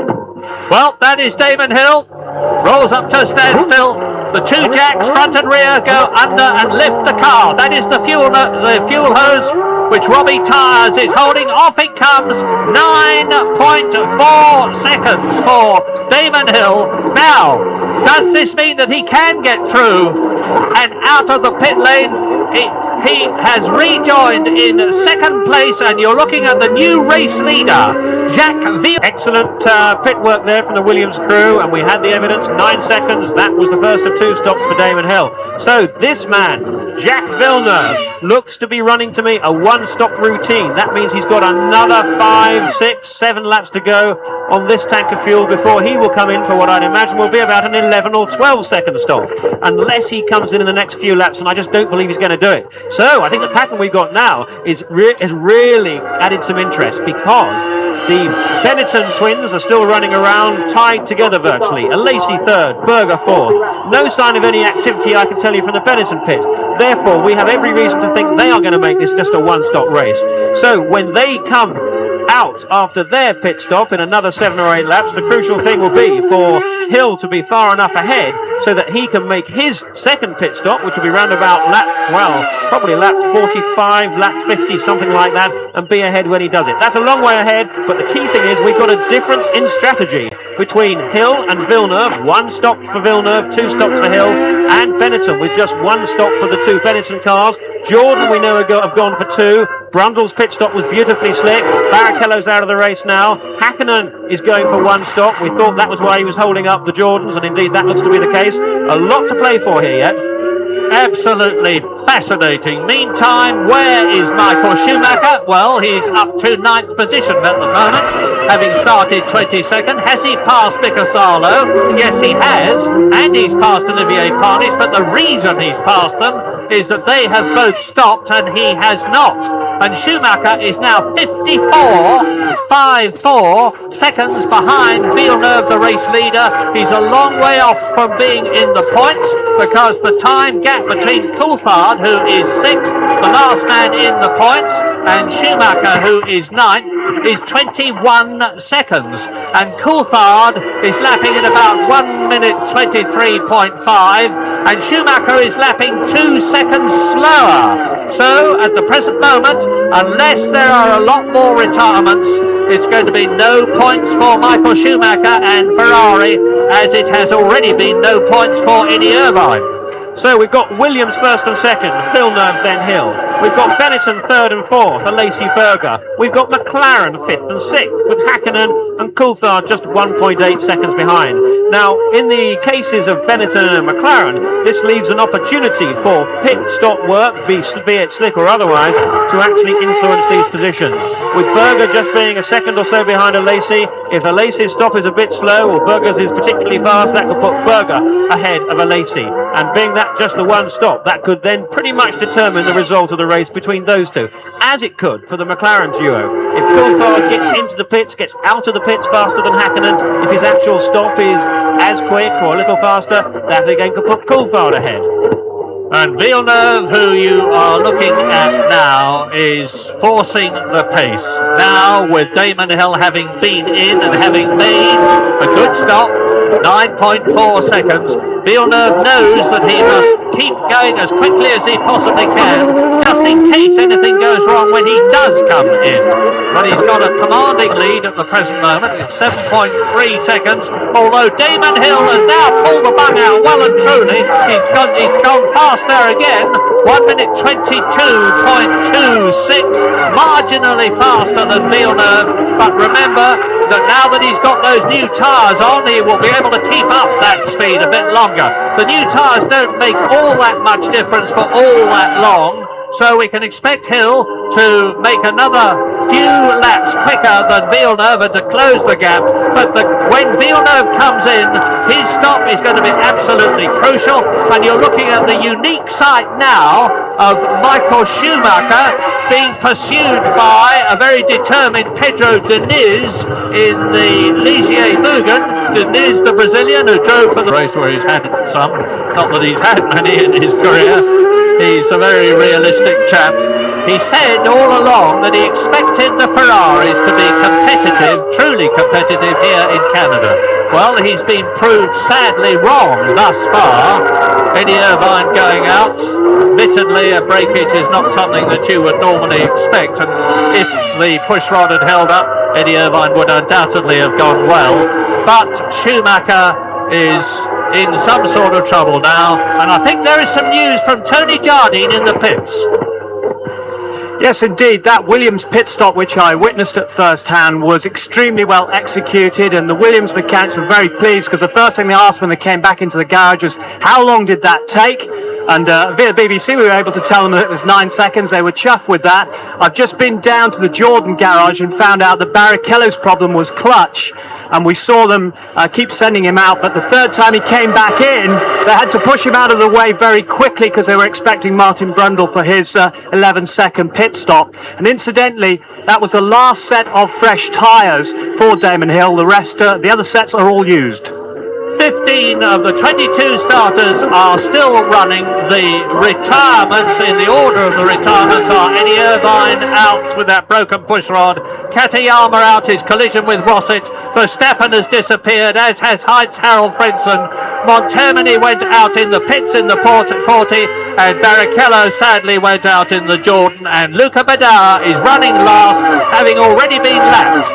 Well, that is Damon Hill. Rolls up to a standstill. The 2 jacks, front and rear, go under and lift the car. That is the fuel hose, which Robbie Tyres is holding. Off it comes. 9.4 seconds for Damon Hill. Now, does this mean that he can get through and out of the pit lane? He has rejoined in 2nd place, and you're looking at the new race leader, Jacques Villeneuve. Excellent pit work there from the Williams crew, and we had the evidence. 9 seconds. That was the first of 2 stops for Damon Hill. So this man, Jacques Villeneuve, looks to be running to me a 1-stop routine. That means he's got another 5, 6, 7 laps to go on this tank of fuel before he will come in for what I'd imagine will be about an 11 or 12 second stop, unless he comes in the next few laps, and I just don't believe he's going to do it. So I think the pattern we've got now has really added some interest, because the Benetton twins are still running around tied together virtually. Lacey 3rd, Berger 4th. No sign of any activity, I can tell you, from the Benetton pit. Therefore, we have every reason to think they are going to make this just a 1-stop race. So when they come out after their pit stop in another 7 or 8 laps, the crucial thing will be for Hill to be far enough ahead so that he can make his 2nd pit stop, which will be round about probably lap 45, lap 50, something like that, and be ahead when he does it. That's a long way ahead, but the key thing is we've got a difference in strategy between Hill and Villeneuve. 1 stop for Villeneuve, 2 stops for Hill, and Benetton with just 1 stop for the 2 Benetton cars. Jordan, we know, have gone for 2. Brundle's pit stop was beautifully slick. Barrichello's out of the race now. Häkkinen is going for 1 stop. We thought that was why he was holding up the Jordans, and indeed that looks to be the case. A lot to play for here yet. Absolutely fascinating. Meantime, where is Michael Schumacher? Well, he's up to 9th position at the moment, having started 22nd. Has he passed Mika Salo? Yes, he has, and he's passed Olivier Panis, but the reason he's passed them is that they have both stopped and he has not. And Schumacher is now 54 seconds behind Villeneuve, the race leader. He's a long way off from being in the points, because the time gap between Coulthard, who is 6th, the last man in the points, and Schumacher, who is 9th, is 21 seconds. and Coulthard is lapping in about 1 minute 23.5, and Schumacher is lapping 2 seconds slower. So at the present moment, unless there are a lot more retirements, it's going to be no points for Michael Schumacher and Ferrari, as it has already been no points for Eddie Irvine. So we've got Williams first and second, Villeneuve then Hill. We've got Benetton third and fourth, and Lacey Berger. We've got McLaren fifth and sixth, with Hakkinen and Coulthard just 1.8 seconds behind. Now, in the cases of Benetton and McLaren, this leaves an opportunity for pit stop work, be it slick or otherwise, to actually influence these positions. With Berger just being a second or so behind a Lacey, if a Lacey's stop is a bit slow or Berger's is particularly fast, that could put Berger ahead of a Lacey. And being that just the one stop, that could then pretty much determine the result of the race between those two, as it could for the McLaren duo. If Coulthard gets into the pits, gets out of the pits faster than Hakkinen, if his actual stop is as quick or a little faster, that again could put Coulthard ahead. And Villeneuve, who you are looking at now, is forcing the pace. Now, with Damon Hill having been in and having made a good stop, 9.4 seconds, Villeneuve knows that he must keep going as quickly as he possibly can, just in case anything goes wrong when he does come in. But he's got a commanding lead at the present moment. It's 7.3 seconds, although Damon Hill has now pulled the bung out well and truly. He's gone past there again. 1 minute 22.26, marginally faster than Villeneuve. But remember that now that he's got those new tyres on, he will be able to keep up that speed a bit longer. The new tyres don't make all that much difference for all that long, so we can expect Hill to make another few laps quicker than Villeneuve and to close the gap. But when Villeneuve comes in, his stop is going to be absolutely crucial, and you're looking at the unique sight now of Michael Schumacher being pursued by a very determined Pedro Diniz in the Ligier-Mugen. Diniz, the Brazilian, who drove for the race where he's had some, not that he's had many in his career. He's a very realistic chap. He said all along that he expected the Ferraris to be competitive, truly competitive here in Canada. Well, he's been proved sadly wrong thus far. Eddie Irvine going out. Admittedly, a breakage is not something that you would normally expect, and if the push rod had held up, Eddie Irvine would undoubtedly have gone well. But Schumacher is in some sort of trouble now, and I think there is some news from Tony Jardine in the pits. Yes, indeed. That Williams pit stop, which I witnessed at first hand, was extremely well executed, and the Williams mechanics were very pleased, because the first thing they asked when they came back into the garage was, how long did that take? And via BBC, we were able to tell them that it was 9 seconds. They were chuffed with that. I've just been down to the Jordan garage and found out that Barrichello's problem was clutch. And we saw them keep sending him out, but the third time he came back in, they had to push him out of the way very quickly because they were expecting Martin Brundle for his 11-second pit stop. And incidentally, that was the last set of fresh tyres for Damon Hill. The rest, the other sets are all used. 15 of the 22 starters are still running. The retirements, in the order of the retirements, are Eddie Irvine out with that broken push rod, Katayama out, his collision with Rossett, Verstappen has disappeared, as has Heinz Harald Frentzen. Montermini went out in the pits in the 40, and Barrichello sadly went out in the Jordan, and Luca Badar is running last, having already been lapped.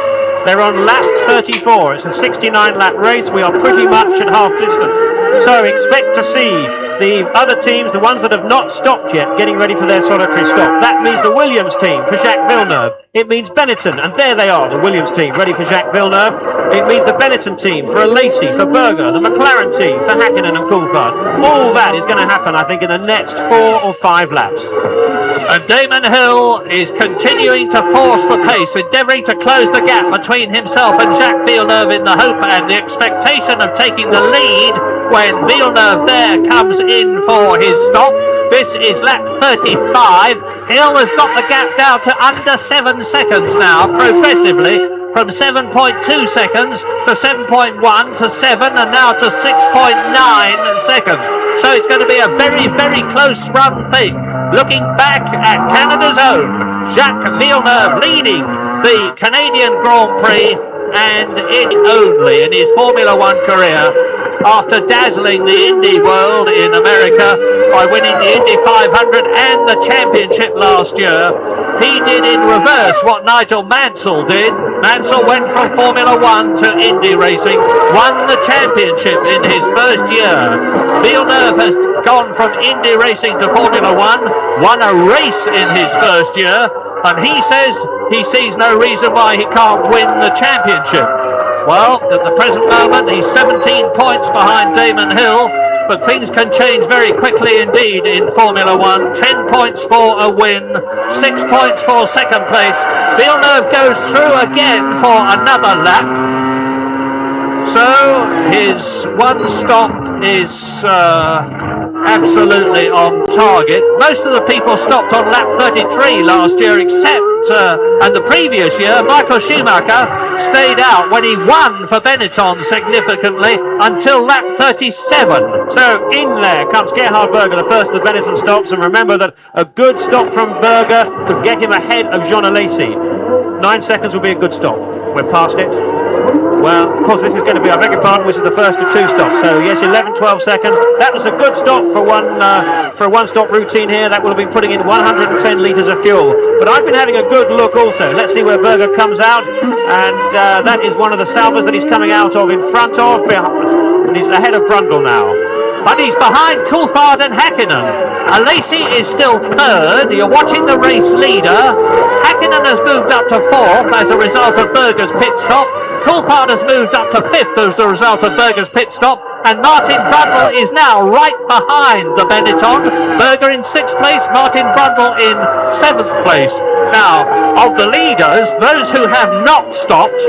They're on lap 34. It's a 69-lap race. We are pretty much at half distance. So expect to see the other teams, the ones that have not stopped yet, getting ready for their solitary stop. That means the Williams team for Jacques Villeneuve. It means Benetton, and there they are, the Williams team, ready for Jacques Villeneuve. It means the Benetton team for Lacey, for Berger, the McLaren team for Hakkinen and Coulthard. All that is going to happen, I think, in the next 4 or 5 laps. And Damon Hill is continuing to force the pace, endeavouring to close the gap between himself and Jacques Villeneuve in the hope and the expectation of taking the lead when Villeneuve there comes in for his stop. This is lap 35. Hill has got the gap down to under 7 seconds now, progressively, from 7.2 seconds to 7.1 to 7 and now to 6.9 seconds. So it's going to be a very, very close run thing. Looking back at Canada's own, Jacques Villeneuve leading the Canadian Grand Prix and only in his Formula One career, after dazzling the Indy world in America by winning the Indy 500 and the championship last year, he did in reverse what Nigel Mansell did. Mansell went from Formula One to Indy racing, won the championship in his first year. Villeneuve has gone from Indy racing to Formula One, won a race in his first year, and he says he sees no reason why he can't win the championship. Well, at the present moment, he's 17 points behind Damon Hill, but things can change very quickly indeed in Formula One. 10 points for a win, 6 points for second place. Villeneuve goes through again for another lap. So his one stop is absolutely on target. Most of the people stopped on lap 33 last year, except and the previous year, Michael Schumacher stayed out when he won for Benetton significantly until lap 37. So in there comes Gerhard Berger, the first of the Benetton stops, and remember that a good stop from Berger could get him ahead of Jean Alesi. 9 seconds will be a good stop. We're past it. Well, of course, this is going to be, I beg your pardon, which is the first of 2 stops. So yes, 11, 12 seconds. That was a good stop for a one-stop routine here. That will have been putting in 110 litres of fuel. But I've been having a good look also. Let's see where Berger comes out, and that is one of the salvers that he's coming out of in front of, and he's ahead of Brundle now. But he's behind Coulthard and Hakkinen. Alesi is still third. You're watching the race leader. Hakkinen has moved up to fourth as a result of Berger's pit stop. Coulthard has moved up to fifth as a result of Berger's pit stop. And Martin Brundle is now right behind the Benetton. Berger in 6th place, Martin Brundle in 7th place. Now, of the leaders, those who have not stopped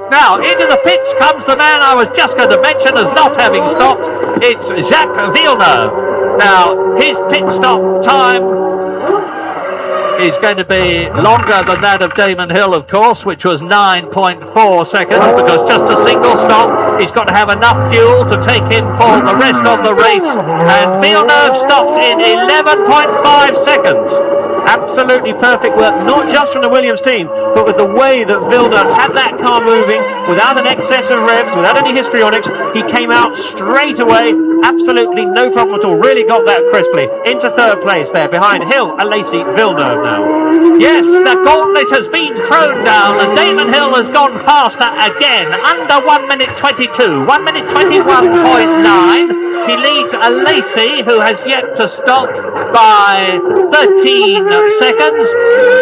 now, into the pits comes the man I was just going to mention as not having stopped. It's Jacques Villeneuve. Now, his pit stop time is going to be longer than that of Damon Hill, of course, which was 9.4 seconds, because just a single stop, he's got to have enough fuel to take him for the rest of the race. And Villeneuve stops in 11.5 seconds. Absolutely perfect work, not just from the Williams team, but with the way that Villeneuve had that car moving without an excess of revs, without any histrionics. He came out straight away, absolutely no problem at all. Really got that crisply. Into 3rd place there, behind Hill, Alesi, Villeneuve now. Yes, the gauntlet has been thrown down, and Damon Hill has gone faster again, under 1 minute 22, 1 minute 21.9. He leads Alesi, who has yet to stop, by 13 seconds,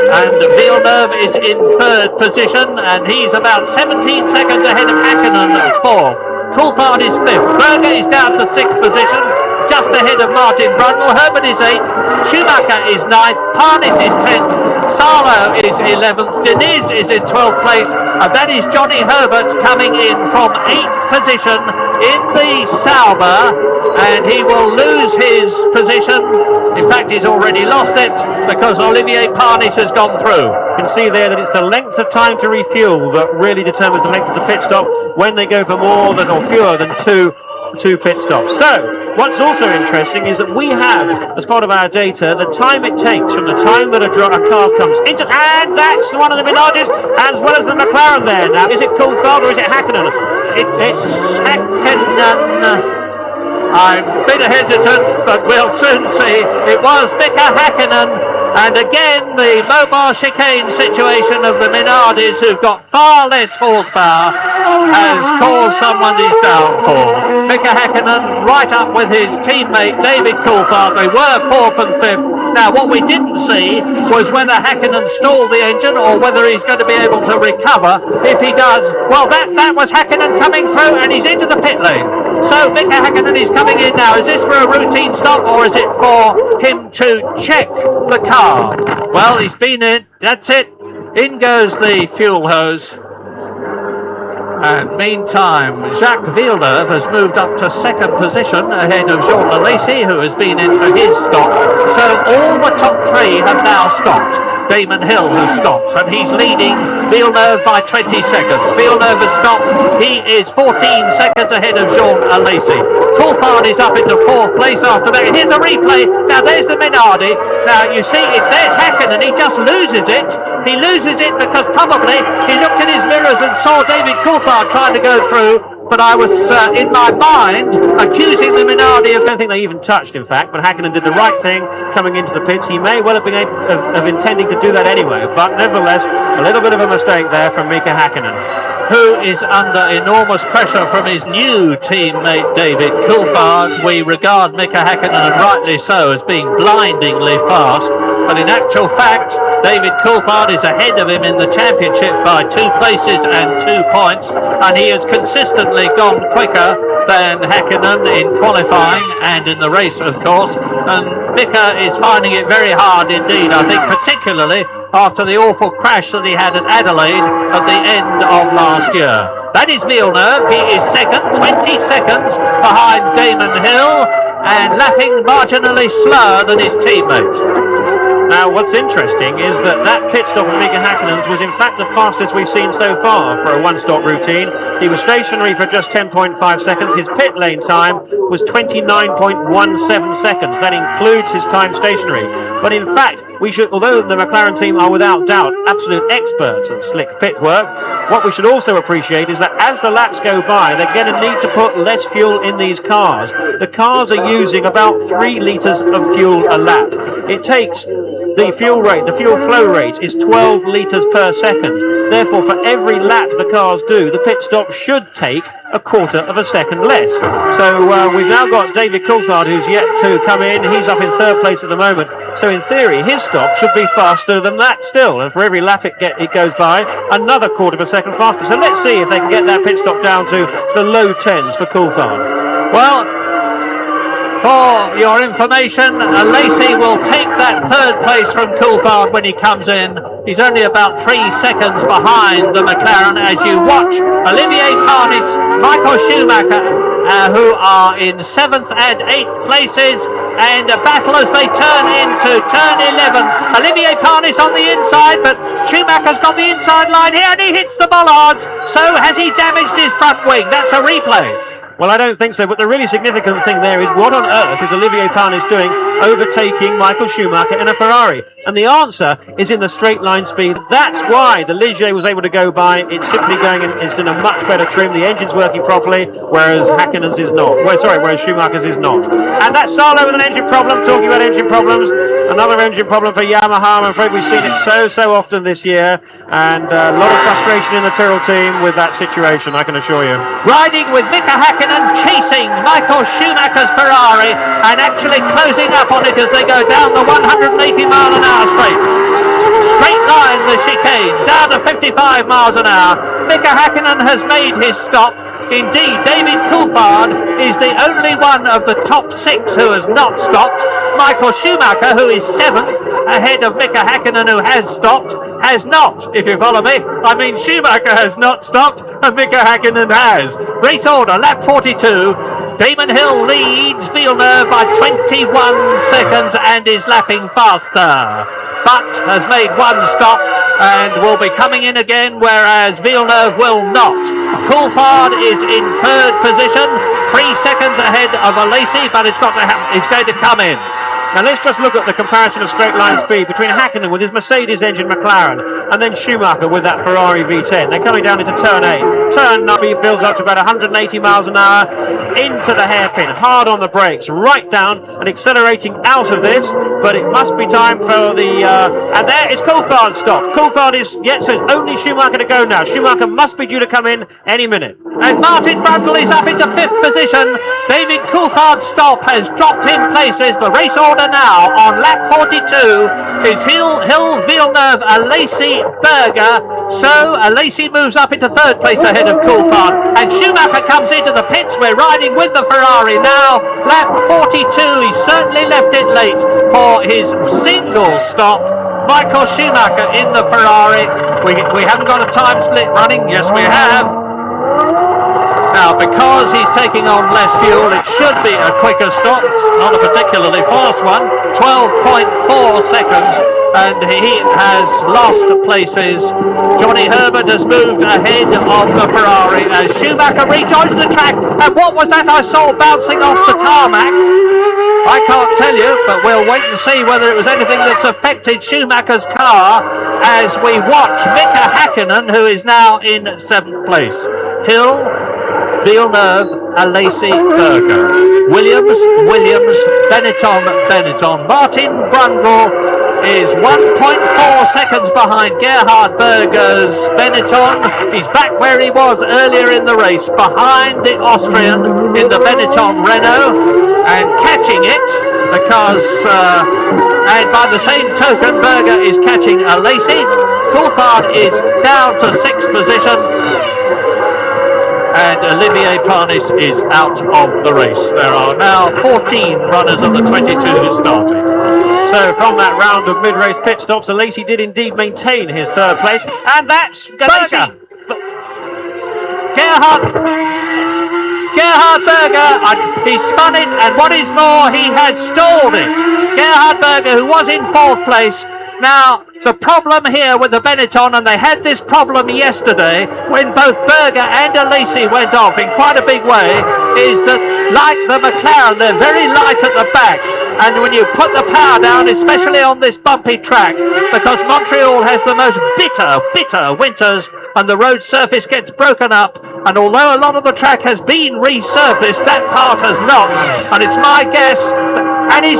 and Villeneuve is in 3rd position, and he's about 17 seconds ahead of Hakkinen at 4th. Coulthard is 5th. Berger is down to 6th position, just ahead of Martin Brundle. Herbert is 8th. Schumacher is 9th. Parnis is 10th. Salo is 11th. Diniz is in 12th place, and that is Johnny Herbert coming in from 8th position in the Sauber, and he will lose his position. In fact, he's already lost it because Olivier Parnis has gone through. You can see there that it's the length of time to refuel that really determines the length of the pit stop when they go for more than or fewer than two pit stops. So what's also interesting is that we have, as part of our data, the time it takes from the time that a car comes into, and that's one of the Minardi's, as well as the McLaren there. Now, is it Coulthard or is it Hakkinen? It's Hakkinen. I'm a bit hesitant, but we'll soon see. It was Mika Hakkinen. And again, the mobile chicane situation of the Minardis, who've got far less horsepower, has caused somebody's downfall. Mika Hakkinen right up with his teammate David Coulthard. They were 4th and 5th. Now, what we didn't see was whether Hakkinen stalled the engine or whether he's going to be able to recover. If he does, well, that was Hakkinen coming through, and he's into the pit lane. So Mika Hakkinen is coming in now. Is this for a routine stop, or is it for him to check the car? Well, he's been in. That's it. In goes the fuel hose. And meantime, Jacques Villeneuve has moved up to 2nd position ahead of Jean Alesi, who has been in for his stop. So all the top 3 have now stopped. Damon Hill has stopped, and he's leading Villeneuve by 20 seconds. Villeneuve has stopped. He is 14 seconds ahead of Jean Alesi. Coulthard is up into 4th place after that. Here's the replay. Now there's the Minardi. Now you see, there's Hakkinen. He just loses it. He loses it because probably he looked in his mirrors and saw David Coulthard trying to go through. But I was, in my mind, accusing the Minardi of... I don't think they even touched, in fact, but Hakkinen did the right thing coming into the pits. He may well have been of intending to do that anyway, but nevertheless, a little bit of a mistake there from Mika Hakkinen, who is under enormous pressure from his new teammate David Coulthard. We regard Mika Hakkinen, and rightly so, as being blindingly fast, but in actual fact David Coulthard is ahead of him in the championship by 2 places and 2 points, and he has consistently gone quicker than Hakkinen in qualifying and in the race, of course, and Mika is finding it very hard indeed, I think, particularly after the awful crash that he had at Adelaide at the end of last year. That is Villeneuve. He is second, 20 seconds behind Damon Hill, and lapping marginally slower than his teammate. Now, what's interesting is that pit stop of Mika Hakkinen's was in fact the fastest we've seen so far for a one-stop routine. He was stationary for just 10.5 seconds. His pit lane time was 29.17 seconds. That includes his time stationary. But in fact, although the McLaren team are without doubt absolute experts at slick pit work, what we should also appreciate is that as the laps go by, they're going to need to put less fuel in these cars. The cars are using about 3 litres of fuel a lap. It takes the fuel flow rate is 12 litres per second. Therefore, for every lap the cars do, the pit stop should take a quarter of a second less. So we've now got David Coulthard, who's yet to come in. He's up in 3rd place at the moment. So in theory, his stop should be faster than that still. And for every lap it goes by, another quarter of a second faster. So let's see if they can get that pit stop down to the low 10s for Coulthard. Well, for your information, Lacey will take that 3rd place from Coulthard when he comes in. He's only about 3 seconds behind the McLaren as you watch Olivier Panis, Michael Schumacher, who are in 7th and 8th places, and a battle as they turn into turn 11. Olivier Panis on the inside, but Schumacher's got the inside line here and he hits the bollards. So has he damaged his front wing? That's a replay. Well, I don't think so, but the really significant thing there is what on earth is Olivier Panis doing overtaking Michael Schumacher in a Ferrari? And the answer is in the straight line speed. That's why the Ligier was able to go by. It's simply going in, it's in a much better trim. The engine's working properly, whereas Hakkinen's is not. Whereas Schumacher's is not. And that's Salo with an engine problem. Talking about engine problems, another engine problem for Yamaha. I'm afraid we've seen it so often this year. And a lot of frustration in the Tyrrell team with that situation, I can assure you. Riding with Mika Hakkinen, chasing Michael Schumacher's Ferrari and actually closing up on it as they go down the 180-mile-an-hour straight line, the chicane, down to 55 miles an hour. Mika Hakkinen has made his stop. Indeed, David Coulthard is the only one of the top 6 who has not stopped. Michael Schumacher, who is 7th, ahead of Mika Hakkinen, who has stopped, has not, if you follow me. I mean, Schumacher has not stopped, and Mika Hakkinen has. Race order, lap 42. Damon Hill leads Villeneuve by 21 seconds and is lapping faster, but has made one stop and will be coming in again, whereas Villeneuve will not. Coulthard is in 3rd position, 3 seconds ahead of Lacey, but it's going to come in. Now let's just look at the comparison of straight line speed between Hakkinen with his Mercedes engine McLaren and then Schumacher with that Ferrari V10. They're coming down into turn 8. Turn 9 builds up to about 180 miles an hour into the hairpin, hard on the brakes, right down and accelerating out of this, but it must be time for the and there is Coulthard stopped. Coulthard is so it's only Schumacher to go now. Schumacher must be due to come in any minute. And Martin Brundle is up into 5th position. David Coulthard's stop has dropped in places. The race order now on lap 42 is Hill, Villeneuve, Lacey, Berger. So Lacey moves up into 3rd place ahead of Coulthard, and Schumacher comes into the pits. We're riding with the Ferrari now. Lap 42. He certainly left it late for his single stop. Michael Schumacher in the Ferrari. We haven't got a time split running. Yes, we have. Now, because he's taking on less fuel, it should be a quicker stop, not a particularly fast one, 12.4 seconds, and he has lost places. Johnny Herbert has moved ahead of the Ferrari as Schumacher rejoins the track, and what was that I saw bouncing off the tarmac? I can't tell you, but we'll wait and see whether it was anything that's affected Schumacher's car as we watch Mika Hakkinen, who is now in 7th place. Hill, Villeneuve, Alesi, Berger. Williams, Benetton. Martin Brundle is 1.4 seconds behind Gerhard Berger's Benetton. He's back where he was earlier in the race, behind the Austrian in the Benetton Renault, and catching it because, and by the same token, Berger is catching Alesi. Coulthard is down to 6th position, and Olivier Panis is out of the race. There are now 14 runners of the 22 starting. So from that round of mid-race pit stops, Alesi did indeed maintain his 3rd place, and that's Berger. Gerhard Berger, he spun it, and what is more, he has stalled it. Gerhard Berger, who was in 4th place. Now, the problem here with the Benetton, and they had this problem yesterday when both Berger and Alesi went off in quite a big way, is that, like the McLaren, they're very light at the back. And when you put the power down, especially on this bumpy track, because Montreal has the most bitter winters, and the road surface gets broken up, and although a lot of the track has been resurfaced, that part has not. And it's my guess, and is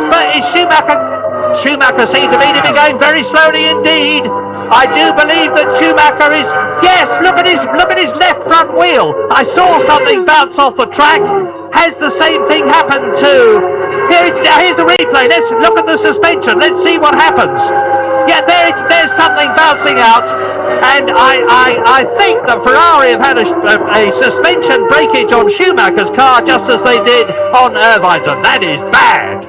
Schumacher seems to me to be going very slowly indeed. I do believe that Schumacher is, yes, look at his left front wheel. I saw something bounce off the track. Has the same thing happened to... Here's the replay. Let's look at the suspension. Let's see what happens. Yeah, there's something bouncing out, and I think that Ferrari have had a suspension breakage on Schumacher's car just as they did on Irvine's, and that is bad.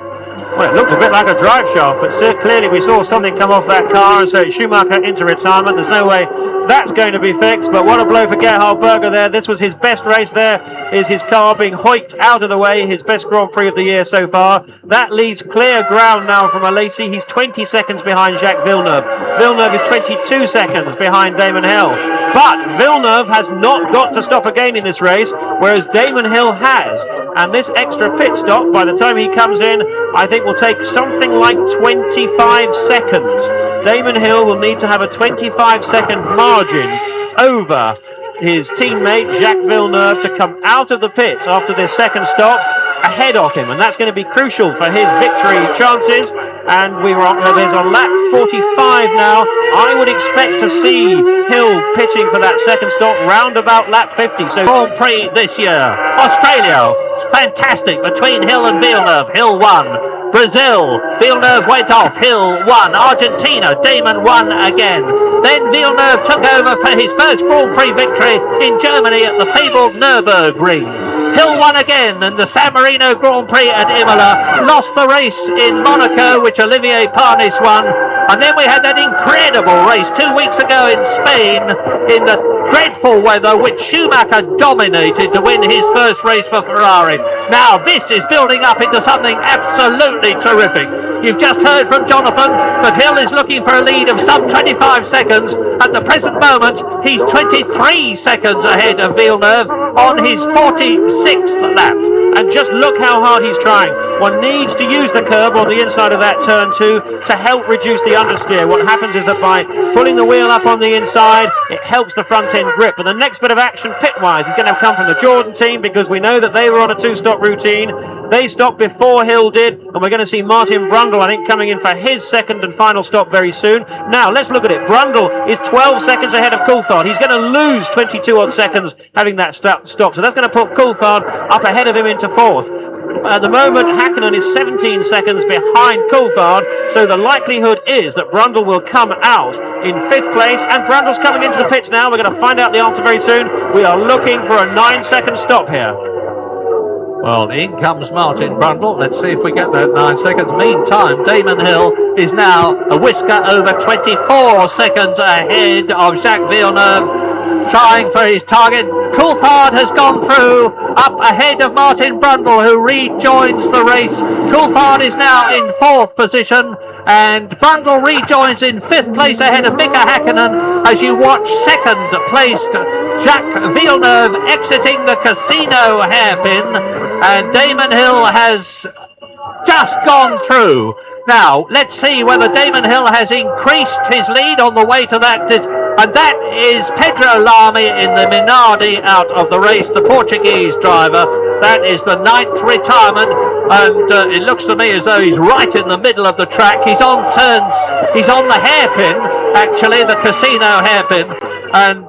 Well, it looked a bit like a drive shaft, but clearly we saw something come off that car, and so Schumacher into retirement. There's no way that's going to be fixed, but what a blow for Gerhard Berger there. This was his best race. There is his car being hoiked out of the way, his best Grand Prix of the year so far. That leaves clear ground now from Alesi. He's 20 seconds behind Jacques Villeneuve. Villeneuve is 22 seconds behind Damon Hill. But Villeneuve has not got to stop again in this race, whereas Damon Hill has. And this extra pit stop, by the time he comes in, I think will take something like 25 seconds. Damon Hill will need to have a 25-second margin over his teammate Jacques Villeneuve to come out of the pits after this second stop ahead of him, and that's going to be crucial for his victory chances. And there's on lap 45 now. I would expect to see Hill pitching for that second stop round about lap 50. So Grand Prix this year. Australia, fantastic between Hill and Villeneuve. Hill won. Brazil, Villeneuve went off. Hill won. Argentina, Damon won again. Then Villeneuve took over for his first Grand Prix victory in Germany at the fabled Nürburgring. Hill won again, and the San Marino Grand Prix at Imola, lost the race in Monaco, which Olivier Panis won. And then we had that incredible race 2 weeks ago in Spain in the dreadful weather, which Schumacher dominated to win his first race for Ferrari. Now this is building up into something absolutely terrific. You've just heard from Jonathan that Hill is looking for a lead of some 25 seconds. At the present moment, he's 23 seconds ahead of Villeneuve on his 46th lap. And just look how hard he's trying. One needs to use the curb on the inside of that turn 2 to help reduce the understeer. What happens is that by pulling the wheel up on the inside, it helps the front end grip. And the next bit of action pit-wise is going to come from the Jordan team, because we know that they were on a 2-stop routine. They stopped before Hill did, and we're going to see Martin Brundle, I think, coming in for his second and final stop very soon. Now, let's look at it. Brundle is 12 seconds ahead of Coulthard. He's going to lose 22 odd seconds having that stop, so that's going to put Coulthard up ahead of him into 4th. At the moment, Hakkinen is 17 seconds behind Coulthard, so the likelihood is that Brundle will come out in 5th place, and Brundle's coming into the pits now. We're going to find out the answer very soon. We are looking for a 9-second stop here. Well, in comes Martin Brundle. Let's see if we get that 9 seconds. Meantime, Damon Hill is now a whisker over 24 seconds ahead of Jacques Villeneuve, trying for his target. Coulthard has gone through, up ahead of Martin Brundle, who rejoins the race. Coulthard is now in 4th position, and Brundle rejoins in 5th place ahead of Mika Hakkinen as you watch 2nd placed Jacques Villeneuve exiting the casino hairpin, and Damon Hill has just gone through. Now, let's see whether Damon Hill has increased his lead on the way to that. And that is Pedro Lamy in the Minardi out of the race, the Portuguese driver. That is the 9th retirement, and it looks to me as though he's right in the middle of the track. He's on turns, he's on the hairpin, actually, the casino hairpin, and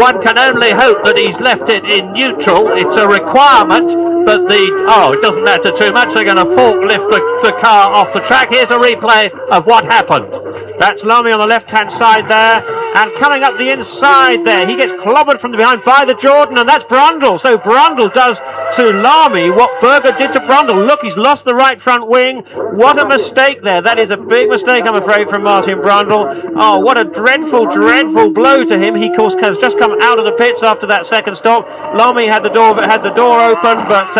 one can only hope that he's left it in neutral. It's a requirement, but it doesn't matter too much. They're going to forklift the car off the track. Here's a replay of what happened. That's Lamy on the left-hand side there, and coming up the inside there, he gets clobbered from behind by the Jordan, and that's Brundle. So Brundle does to Lamy what Berger did to Brundle. Look, he's lost the right front wing. What a mistake there. That is a big mistake, I'm afraid, from Martin Brundle. Oh, what a dreadful, dreadful blow to him. He, of course, has just come out of the pits after that second stop. Lamy had the door open, but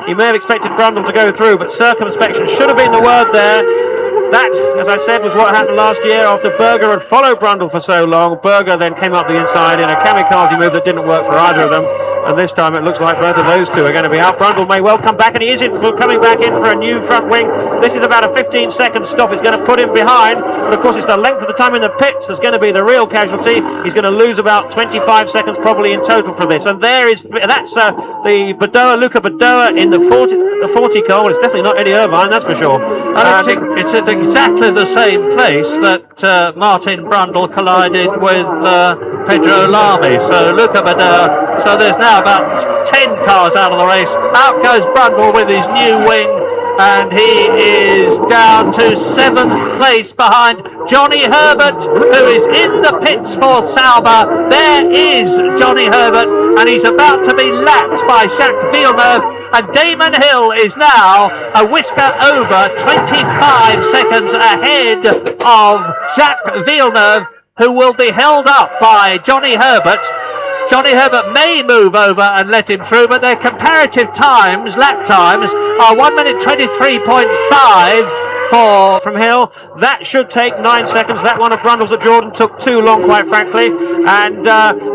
he may have expected Brundle to go through, but circumspection should have been the word there. That, as I said, was what happened last year after Berger had followed Brundle for so long. Berger then came up the inside in a kamikaze move that didn't work for either of them. And this time it looks like both of those two are going to be out. Brundle may well come back, and he is coming back in for a new front wing. This is about a 15-second stop. It's going to put him behind. But of course, it's the length of the time in the pits that's going to be the real casualty. He's going to lose about 25 seconds probably in total for this. And that's the Badoa, Luca Badoa in the 40 car. Well, it's definitely not Eddie Irvine, that's for sure. It's at exactly the same place that Martin Brundle collided with Pedro Lamy. So Luca Badoa. So there's now about 10 cars out of the race. Out goes Brundle with his new wing, and he is down to 7th place behind Johnny Herbert, who is in the pits for Sauber. There is Johnny Herbert, and he's about to be lapped by Jacques Villeneuve. And Damon Hill is now a whisker over, 25 seconds ahead of Jacques Villeneuve, who will be held up by Johnny Herbert. Johnny Herbert may move over and let him through, but their comparative times, lap times, are 1 minute 23.5 from Hill. That should take 9 seconds. That one of Brundle's at Jordan took too long, quite frankly. And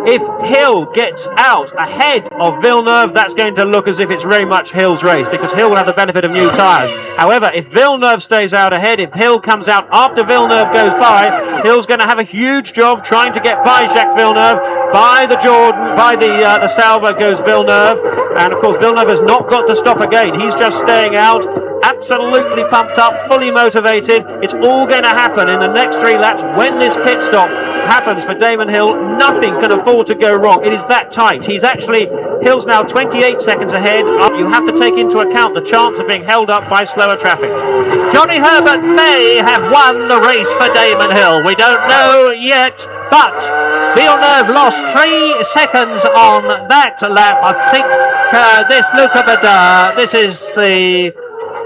if Hill gets out ahead of Villeneuve, that's going to look as if it's very much Hill's race, because Hill will have the benefit of new tyres. However, if Villeneuve stays out ahead, if Hill comes out after Villeneuve goes by, Hill's going to have a huge job trying to get by Jacques Villeneuve. By the Jordan, by the Sauber goes Villeneuve. And of course, Villeneuve has not got to stop again. He's just staying out. Absolutely pumped up, fully motivated. It's all going to happen in the next 3 laps. When this pit stop happens for Damon Hill, nothing can afford to go wrong. It is that tight. Hill's now 28 seconds ahead. You have to take into account the chance of being held up by slower traffic. Johnny Herbert may have won the race for Damon Hill. We don't know yet, but Villeneuve lost 3 seconds on that lap. I think this Luca Badoa, this is the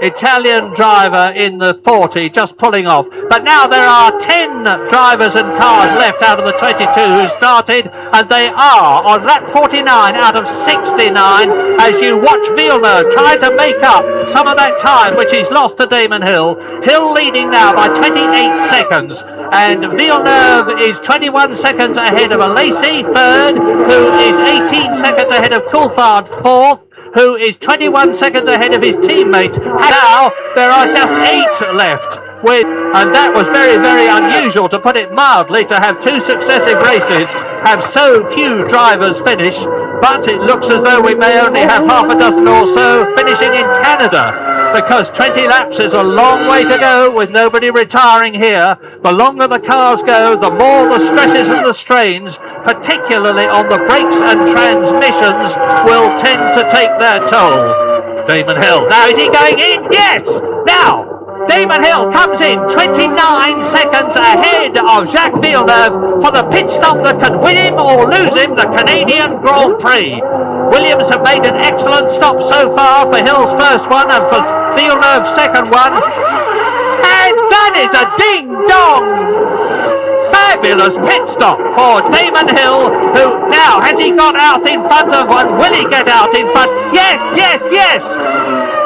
Italian driver in the 40, just pulling off. But now there are 10 drivers and cars left out of the 22 who started, and they are on lap 49 out of 69 as you watch Villeneuve try to make up some of that time which he's lost to Damon Hill. Hill leading now by 28 seconds, and Villeneuve is 21 seconds ahead of Alesi, third, who is 18 seconds ahead of Coulthard, fourth, who is 21 seconds ahead of his teammate. Now there are just 8 left, and that was very, very unusual, to put it mildly, to have 2 successive races have so few drivers finish. But it looks as though we may only have half a dozen or so finishing in Canada, because 20 laps is a long way to go with nobody retiring here. The longer the cars go, the more the stresses and the strains, particularly on the brakes and transmissions, will tend to take their toll. Damon Hill, now is he going in? Yes! Now Damon Hill comes in 29 seconds ahead of Jacques Villeneuve for the pit stop that can win him or lose him the Canadian Grand Prix. Williams have made an excellent stop so far for Hill's first one and for Villeneuve's second one. And that is a ding-dong! Fabulous pit stop for Damon Hill, who now, has he got out in front of one? Will he get out in front? Yes, yes, yes!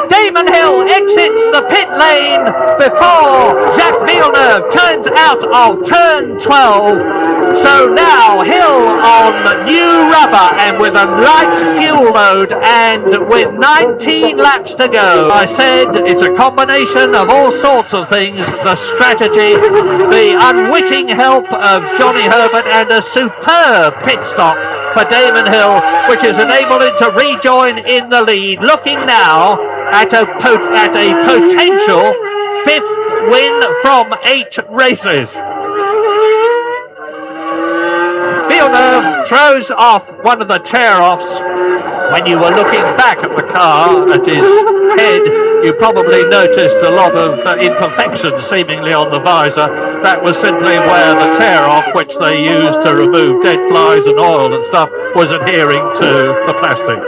Damon Hill exits the pit lane before Jacques Villeneuve turns out of turn 12. So now Hill on new rubber and with a light fuel load and with 19 laps to go. I said it's a combination of all sorts of things, the strategy, the unwitting help of Johnny Herbert and a superb pit stop for Damon Hill, which has enabled him to rejoin in the lead, looking now at a potential 5th win from 8 races. Villeneuve throws off one of the tear-offs. When you were looking back at the car, at his head, you probably noticed a lot of imperfections seemingly on the visor. That was simply where the tear-off, which they used to remove dead flies and oil and stuff, was adhering to the plastic.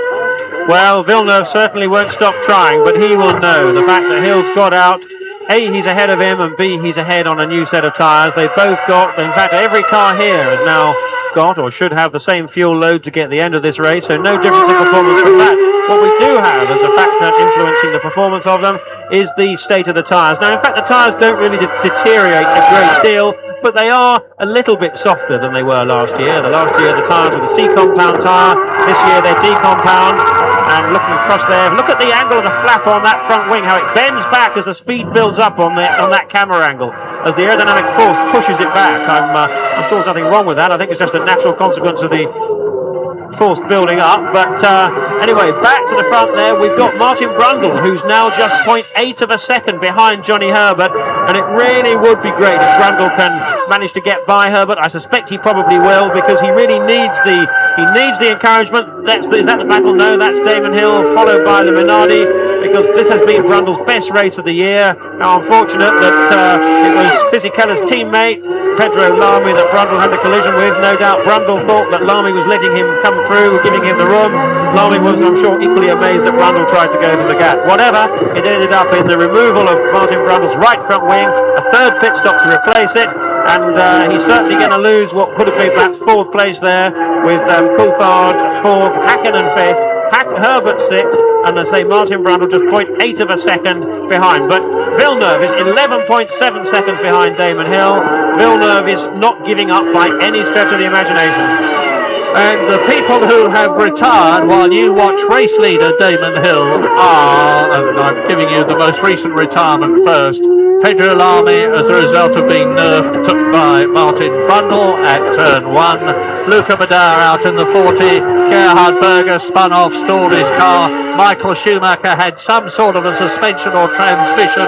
Well, Villeneuve certainly won't stop trying, but he will know the fact that Hill's got out. A, he's ahead of him, and B, he's ahead on a new set of tyres. They've both got, in fact, every car here has now got or should have the same fuel load to get the end of this race, so no difference in performance from that. What we do have as a factor influencing the performance of them is the state of the tyres. Now, in fact, the tyres don't really deteriorate a great deal, but they are a little bit softer than they were last year. Last year, the tyres were the C compound tyre. This year, they're D compound. And looking across there, look at the angle of the flap on that front wing, how it bends back as the speed builds up on that camera angle, as the aerodynamic force pushes it back. I'm sure there's nothing wrong with that. I think it's just a natural consequence of the force building up. But anyway, back to the front there, we've got Martin Brundle, who's now just 0.8 of a second behind Johnny Herbert, and it really would be great if Brundle can manage to get by Herbert. I suspect he probably will, because he really needs the encouragement. Is that the battle? No, that's Damon Hill, followed by the Minardi, because this has been Brundle's best race of the year. Now, unfortunate that it was Fisichella's teammate, Pedro Lamy, that Brundle had a collision with. No doubt Brundle thought that Lamy was letting him come through, giving him the room. Lamy was, I'm sure, equally amazed that Brundle tried to go for the gap. Whatever, it ended up in the removal of Martin Brundle's right front wing, a 3rd pit stop to replace it, and he's certainly going to lose what could have been perhaps 4th place there, with Coulthard 4th, Hakkinen 5th, Herbert 6th, and I say Martin Brundle just 0.8 of a second behind. But Villeneuve is 11.7 seconds behind Damon Hill. Villeneuve is not giving up by any stretch of the imagination. And the people who have retired while you watch race leader Damon Hill are, and I'm giving you the most recent retirement first, Pedro Lamy, as a result of being nerfed by Martin Brundle at turn 1. Luca Badar out in the 40. Gerhard Berger spun off, stalled his car. Michael Schumacher had some sort of a suspension or transmission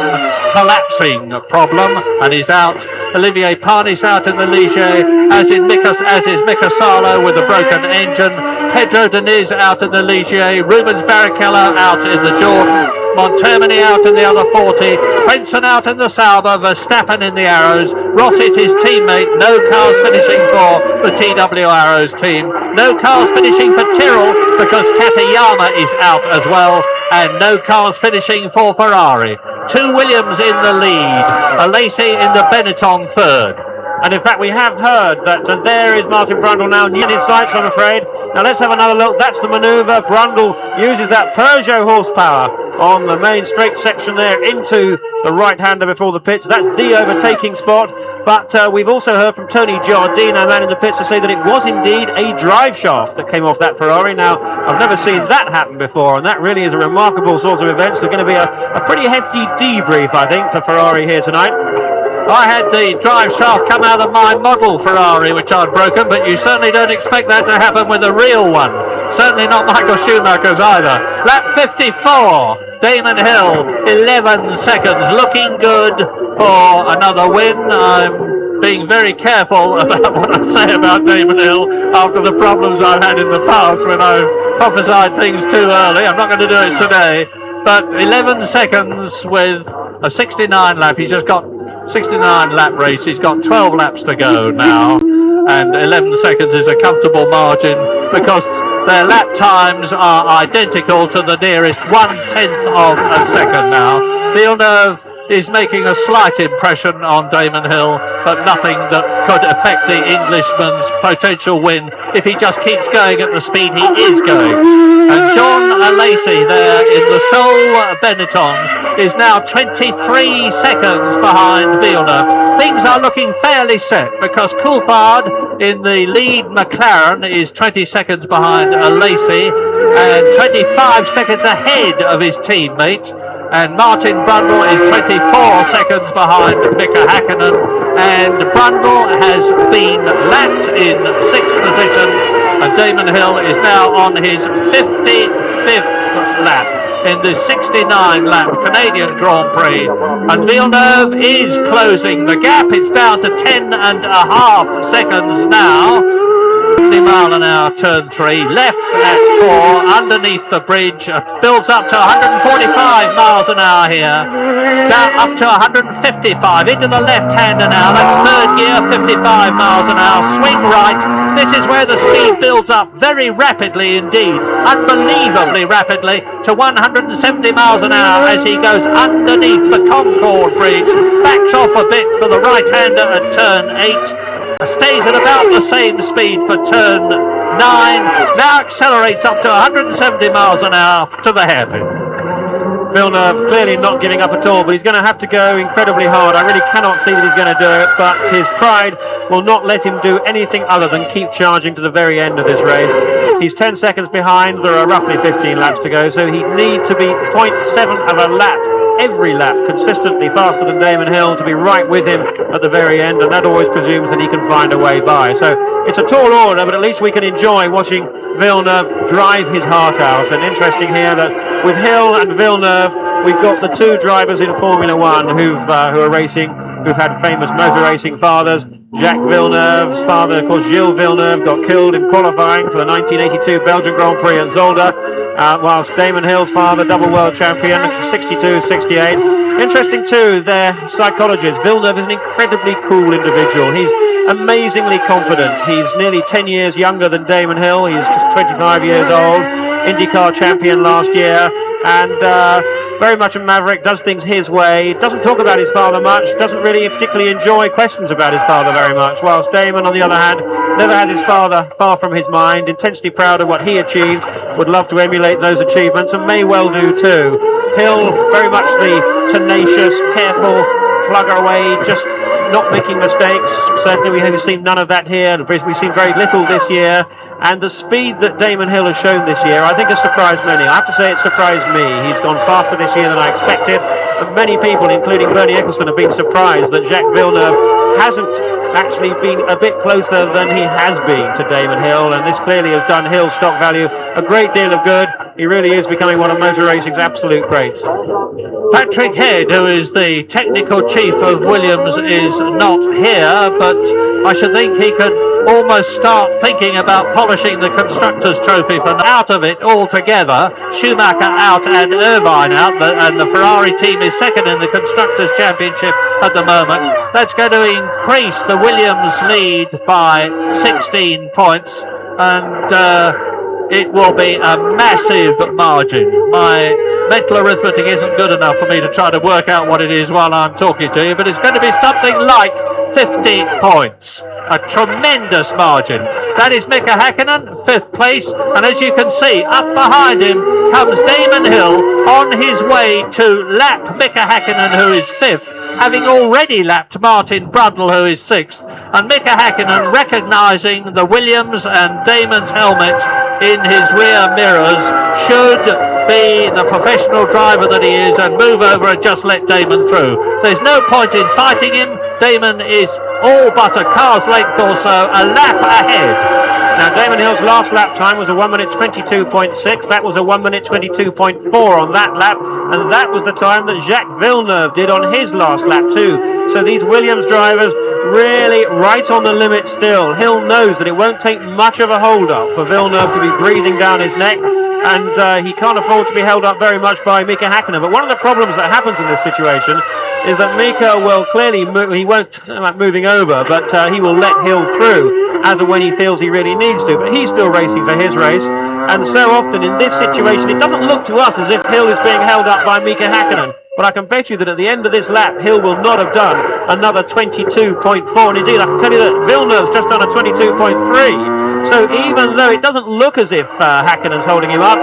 collapsing problem and he's out. Olivier Panis out in the Ligier, as is Mika Salo with a broken engine. Pedro Diniz out in the Ligier. Rubens Barrichello out in the Jordan. Montermini out in the other 40, Frenson out in the Sauber, Verstappen in the Arrows, Rossit his teammate, no cars finishing for the TW Arrows team, no cars finishing for Tyrrell because Katayama is out as well, and no cars finishing for Ferrari. 2 Williams in the lead, Alesi in the Benetton 3rd. And in fact, we have heard that there is Martin Brundle now near his sights, I'm afraid. Now let's have another look. That's the manoeuvre. Brundle uses that Peugeot horsepower on the main straight section there into the right-hander before the pits. That's the overtaking spot. But we've also heard from Tony Giardino, man in the pits, to say that it was indeed a drive shaft that came off that Ferrari. Now, I've never seen that happen before, and that really is a remarkable sort of event. So going to be a pretty hefty debrief, I think, for Ferrari here tonight. I had the drive shaft come out of my model Ferrari, which I'd broken, but you certainly don't expect that to happen with a real one. Certainly not Michael Schumacher's either. Lap 54, Damon Hill, 11 seconds, looking good for another win. I'm being very careful about what I say about Damon Hill after the problems I've had in the past when I've prophesied things too early. I'm not going to do it today, but 11 seconds with a 69 lap. He's just got 69 lap race. He's got 12 laps to go now, and 11 seconds is a comfortable margin because their lap times are identical to the nearest 1/10 of a second now. Villeneuve is making a slight impression on Damon Hill, but nothing that could affect the Englishman's potential win if he just keeps going at the speed he is going. And John Alesi there in the sole Benetton is now 23 seconds behind Villeneuve. Things Williams are looking fairly set because Coulthard in the lead McLaren is 20 seconds behind Lacey and 25 seconds ahead of his teammate. And Martin Brundle is 24 seconds behind Mika Hakkinen, and Brundle has been lapped in 6th position, and Damon Hill is now on his 55th lap in the 69-lap Canadian Grand Prix, and Villeneuve is closing the gap. It's down to 10.5 seconds now. 50 mile an hour turn 3, left at 4, underneath the bridge, builds up to 145 miles an hour here, down up to 155, into the left-hander now, that's third gear, 55 miles an hour, swing right. This is where the speed builds up very rapidly indeed, unbelievably rapidly, to 170 miles an hour as he goes underneath the Concord Bridge, backs off a bit for the right-hander at turn 8, stays at about the same speed for turn 9, now accelerates up to 170 miles an hour to the hairpin. Villeneuve clearly not giving up at all, but he's going to have to go incredibly hard. I really cannot see that he's going to do it, but his pride will not let him do anything other than keep charging to the very end of this race. He's 10 seconds behind. There are roughly 15 laps to go, so he'd need to be 0.7 of a lap every lap consistently faster than Damon Hill to be right with him at the very end, and that always presumes that he can find a way by. So it's a tall order, but at least we can enjoy watching Villeneuve drive his heart out. And interesting here that with Hill and Villeneuve, we've got the two drivers in Formula One who are racing, who've had famous motor racing fathers. Jacques Villeneuve's father, of course, Gilles Villeneuve, got killed in qualifying for the 1982 Belgian Grand Prix at Zolder, whilst Damon Hill's father, double world champion, 62, 68. Interesting too, their psychologist. Villeneuve is an incredibly cool individual. He's amazingly confident. He's nearly 10 years younger than Damon Hill. He's just 25 years old, IndyCar champion last year, and very much a maverick, does things his way, doesn't talk about his father much, doesn't really particularly enjoy questions about his father very much, whilst Damon, on the other hand, never had his father far from his mind, intensely proud of what he achieved, would love to emulate those achievements, and may well do too. Hill, very much the tenacious, careful, plugger away, just not making mistakes. Certainly we have seen none of that here. We've seen very little this year. And the speed that Damon Hill has shown this year, I think has surprised many. I have to say it surprised me. He's gone faster this year than I expected. And many people, including Bernie Ecclestone, have been surprised that Jacques Villeneuve hasn't actually been a bit closer than he has been to Damon Hill. And this clearly has done Hill's stock value a great deal of good. He really is becoming one of motor racing's absolute greats. Patrick Head, who is the technical chief of Williams, is not here, but I should think he could almost start thinking about polishing the Constructors' Trophy for out of it altogether. Schumacher out and Irvine out, and the Ferrari team is second in the Constructors' Championship at the moment. That's going to increase the Williams lead by 16 points, and it will be a massive margin. My mental arithmetic isn't good enough for me to try to work out what it is while I'm talking to you, but it's going to be something like 50 points. A tremendous margin. That is Mika Hakkinen, 5th place, and as you can see, up behind him comes Damon Hill on his way to lap Mika Hakkinen, who is 5th, having already lapped Martin Brundle, who is 6th, and Mika Hakkinen recognising the Williams and Damon's helmets in his rear mirrors, should be the professional driver that he is and move over and just let Damon through. There's no point in fighting him. Damon is all but a car's length or so a lap ahead. Now Damon Hill's last lap time was a 1 minute 22.6. That was a 1 minute 22.4 on that lap, and that was the time that Jacques Villeneuve did on his last lap too. So these Williams drivers really right on the limit still. Hill knows that it won't take much of a hold up for Villeneuve to be breathing down his neck, and he can't afford to be held up very much by Mika Hakkinen. But one of the problems that happens in this situation is that Mika will clearly he won't moving over, but he will let Hill through as and when he feels he really needs to. But he's still racing for his race, and so often in this situation it doesn't look to us as if Hill is being held up by Mika Hakkinen. But I can bet you that at the end of this lap, Hill will not have done another 22.4. And indeed, I can tell you that Villeneuve's just done a 22.3. So even though it doesn't look as if Häkkinen's holding him up,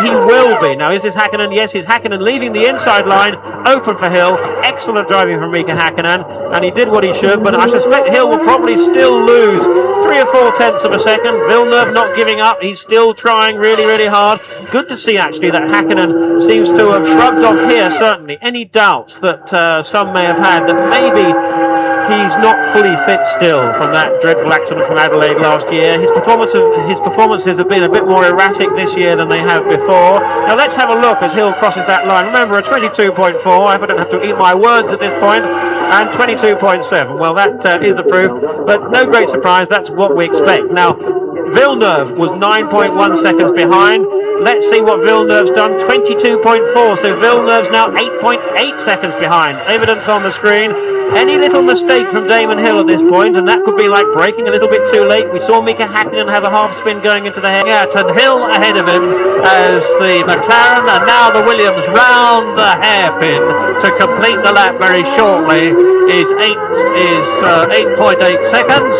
he will be. Now, is this Häkkinen? Yes, is Häkkinen leaving the inside line open for Hill. Excellent driving from Mika Häkkinen, and he did what he should, but I suspect Hill will probably still lose 3 or 4 tenths of a second. Villeneuve not giving up. He's still trying really, really hard. Good to see, actually, that Häkkinen seems to have shrugged off here, certainly, any doubts that some may have had that maybe he's not fully fit still from that dreadful accident from Adelaide last year. His performances have been a bit more erratic this year than they have before. Now let's have a look as Hill crosses that line. Remember, a 22.4. I hope I don't have to eat my words at this point. And 22.7. Well, that is the proof. But no great surprise. That's what we expect. Now, Villeneuve was 9.1 seconds behind. Let's see what Villeneuve's done. 22.4. So Villeneuve's now 8.8 seconds behind. Evidence on the screen. Any little mistake from Damon Hill at this point, and that could be like braking a little bit too late. We saw Mika Häkkinen have a half spin going into the head. Yeah, and Hill ahead of him as the McLaren, and now the Williams round the hairpin to complete the lap very shortly. Is 8.8 seconds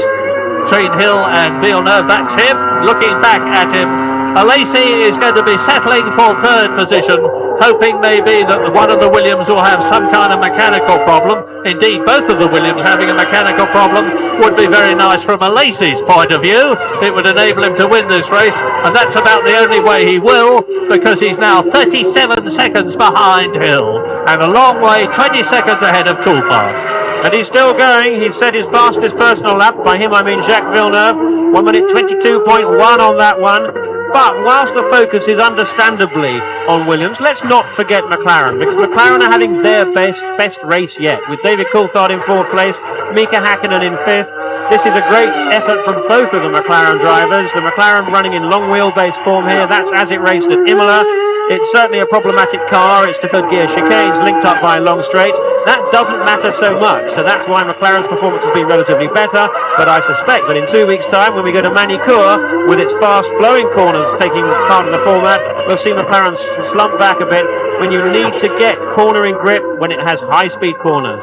between Hill and Villeneuve. That's him. Looking back at him, Alesi is going to be settling for third position, hoping maybe that one of the Williams will have some kind of mechanical problem. Indeed, both of the Williams having a mechanical problem would be very nice from Alesi's point of view. It would enable him to win this race, and that's about the only way he will, because he's now 37 seconds behind Hill, and a long way, 20 seconds ahead of Coulthard. And he's still going. He set his fastest personal lap. By him, I mean Jacques Villeneuve. 1 minute 22.1 on that one. But whilst the focus is understandably on Williams, let's not forget McLaren, because McLaren are having their best race yet, with David Coulthard in 4th place, Mika Häkkinen in 5th. This is a great effort from both of the McLaren drivers. The McLaren running in long wheelbase form here. That's as it raced at Imola. It's certainly a problematic car. It's the third gear chicanes linked up by long straights. That doesn't matter so much, so that's why McLaren's performance has been relatively better. But I suspect that in 2 weeks' time, when we go to Manicourt, with its fast flowing corners taking part of the format, we'll see McLaren slump back a bit when you need to get cornering grip when it has high-speed corners.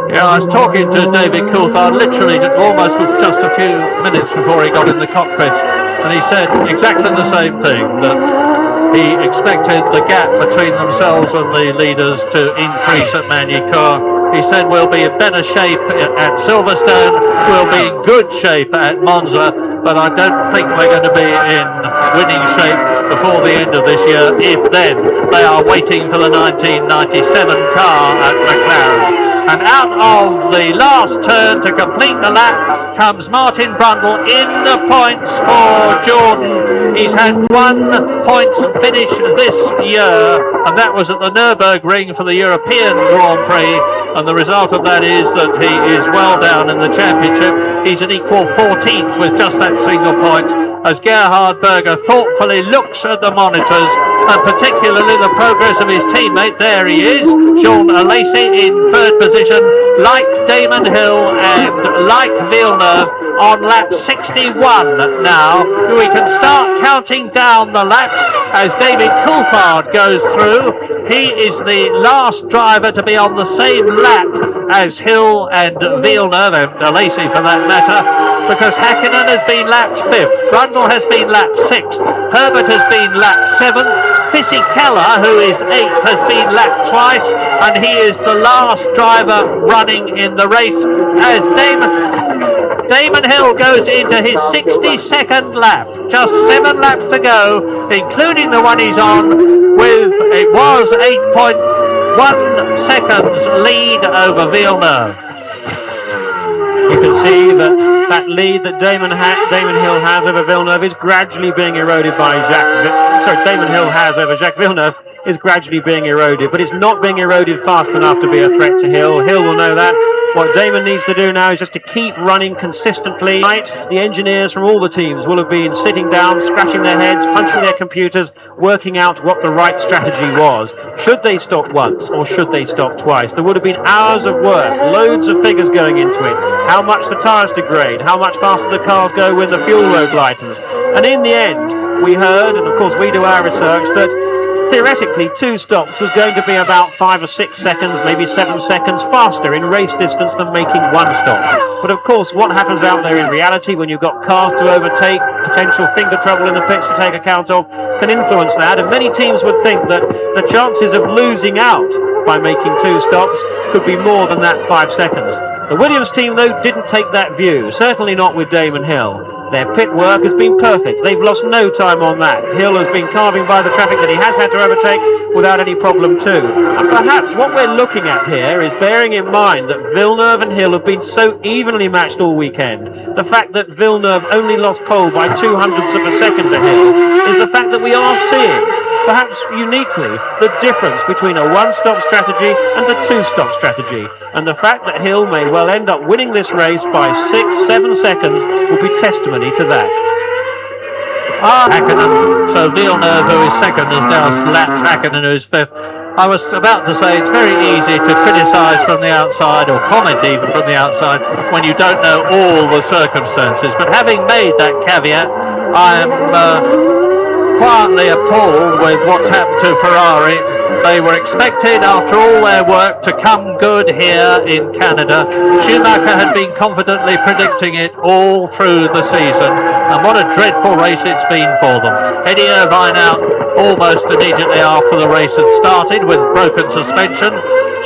Yeah, I was talking to David Coulthard literally almost just a few minutes before he got in the cockpit, and he said exactly the same thing, that he expected the gap between themselves and the leaders to increase at Manicourt. He said we'll be in better shape at Silverstone, we'll be in good shape at Monza, but I don't think we're going to be in winning shape before the end of this year, if then they are waiting for the 1997 car at McLaren. And out of the last turn to complete the lap comes Martin Brundle in the points for Jordan. He's had 1 points finish this year, and that was at the Nürburgring for the European Grand Prix, and the result of that is that he is well down in the championship. He's an equal 14th with just that single point, as Gerhard Berger thoughtfully looks at the monitors, and particularly the progress of his teammate. There he is, Jean Alesi in 3rd position, like Damon Hill and like Villeneuve on lap 61 now. We can start counting down the laps as David Coulthard goes through. He is the last driver to be on the same lap as Hill and Villeneuve, and Alesi for that matter, because Häkkinen has been lapped 5th, Brundle has been lapped 6th, Herbert has been lapped 7th, Fisichella, who is 8th, has been lapped twice, and he is the last driver running in the race as Damon Hill goes into his 62nd lap. Just 7 laps to go, including the one he's on, with it was 8.1 seconds lead over Villeneuve. You can see that lead that Damon Hill has over Villeneuve is gradually being eroded by Damon Hill has over Jacques Villeneuve is gradually being eroded, but it's not being eroded fast enough to be a threat to Hill. Hill will know that. What Damon needs to do now is just to keep running consistently. The engineers from all the teams will have been sitting down, scratching their heads, punching their computers, working out what the right strategy was. Should they stop once or should they stop twice? There would have been hours of work, loads of figures going into it. How much the tyres degrade, how much faster the cars go when the fuel load lightens. And in the end, we heard, and of course we do our research, that theoretically 2 stops was going to be about 5 or 6 seconds, maybe 7 seconds faster in race distance than making 1 stop. But of course, what happens out there in reality when you've got cars to overtake, potential finger trouble in the pits to take account of, can influence that. And many teams would think that the chances of losing out by making 2 stops could be more than that 5 seconds. The Williams team, though, didn't take that view, certainly not with Damon Hill. Their pit work has been perfect. They've lost no time on that. Hill has been carving by the traffic that he has had to overtake without any problem too. And perhaps what we're looking at here is bearing in mind that Villeneuve and Hill have been so evenly matched all weekend. The fact that Villeneuve only lost pole by 200ths of a second to Hill is the fact that we are seeing, perhaps uniquely, the difference between a 1-stop strategy and a 2-stop strategy. And the fact that Hill may well end up winning this race by 6-7 seconds will be testimony to that. Hakkinen, so Villeneuve, who is second, has now lapped Hakkinen, who's fifth. I was about to say it's very easy to criticise from the outside, or comment even from the outside, when you don't know all the circumstances. But having made that caveat, I am quietly appalled with what's happened to Ferrari. They were expected, after all their work, to come good here in Canada. Schumacher had been confidently predicting it all through the season, and what a dreadful race it's been for them. Eddie Irvine out almost immediately after the race had started with broken suspension.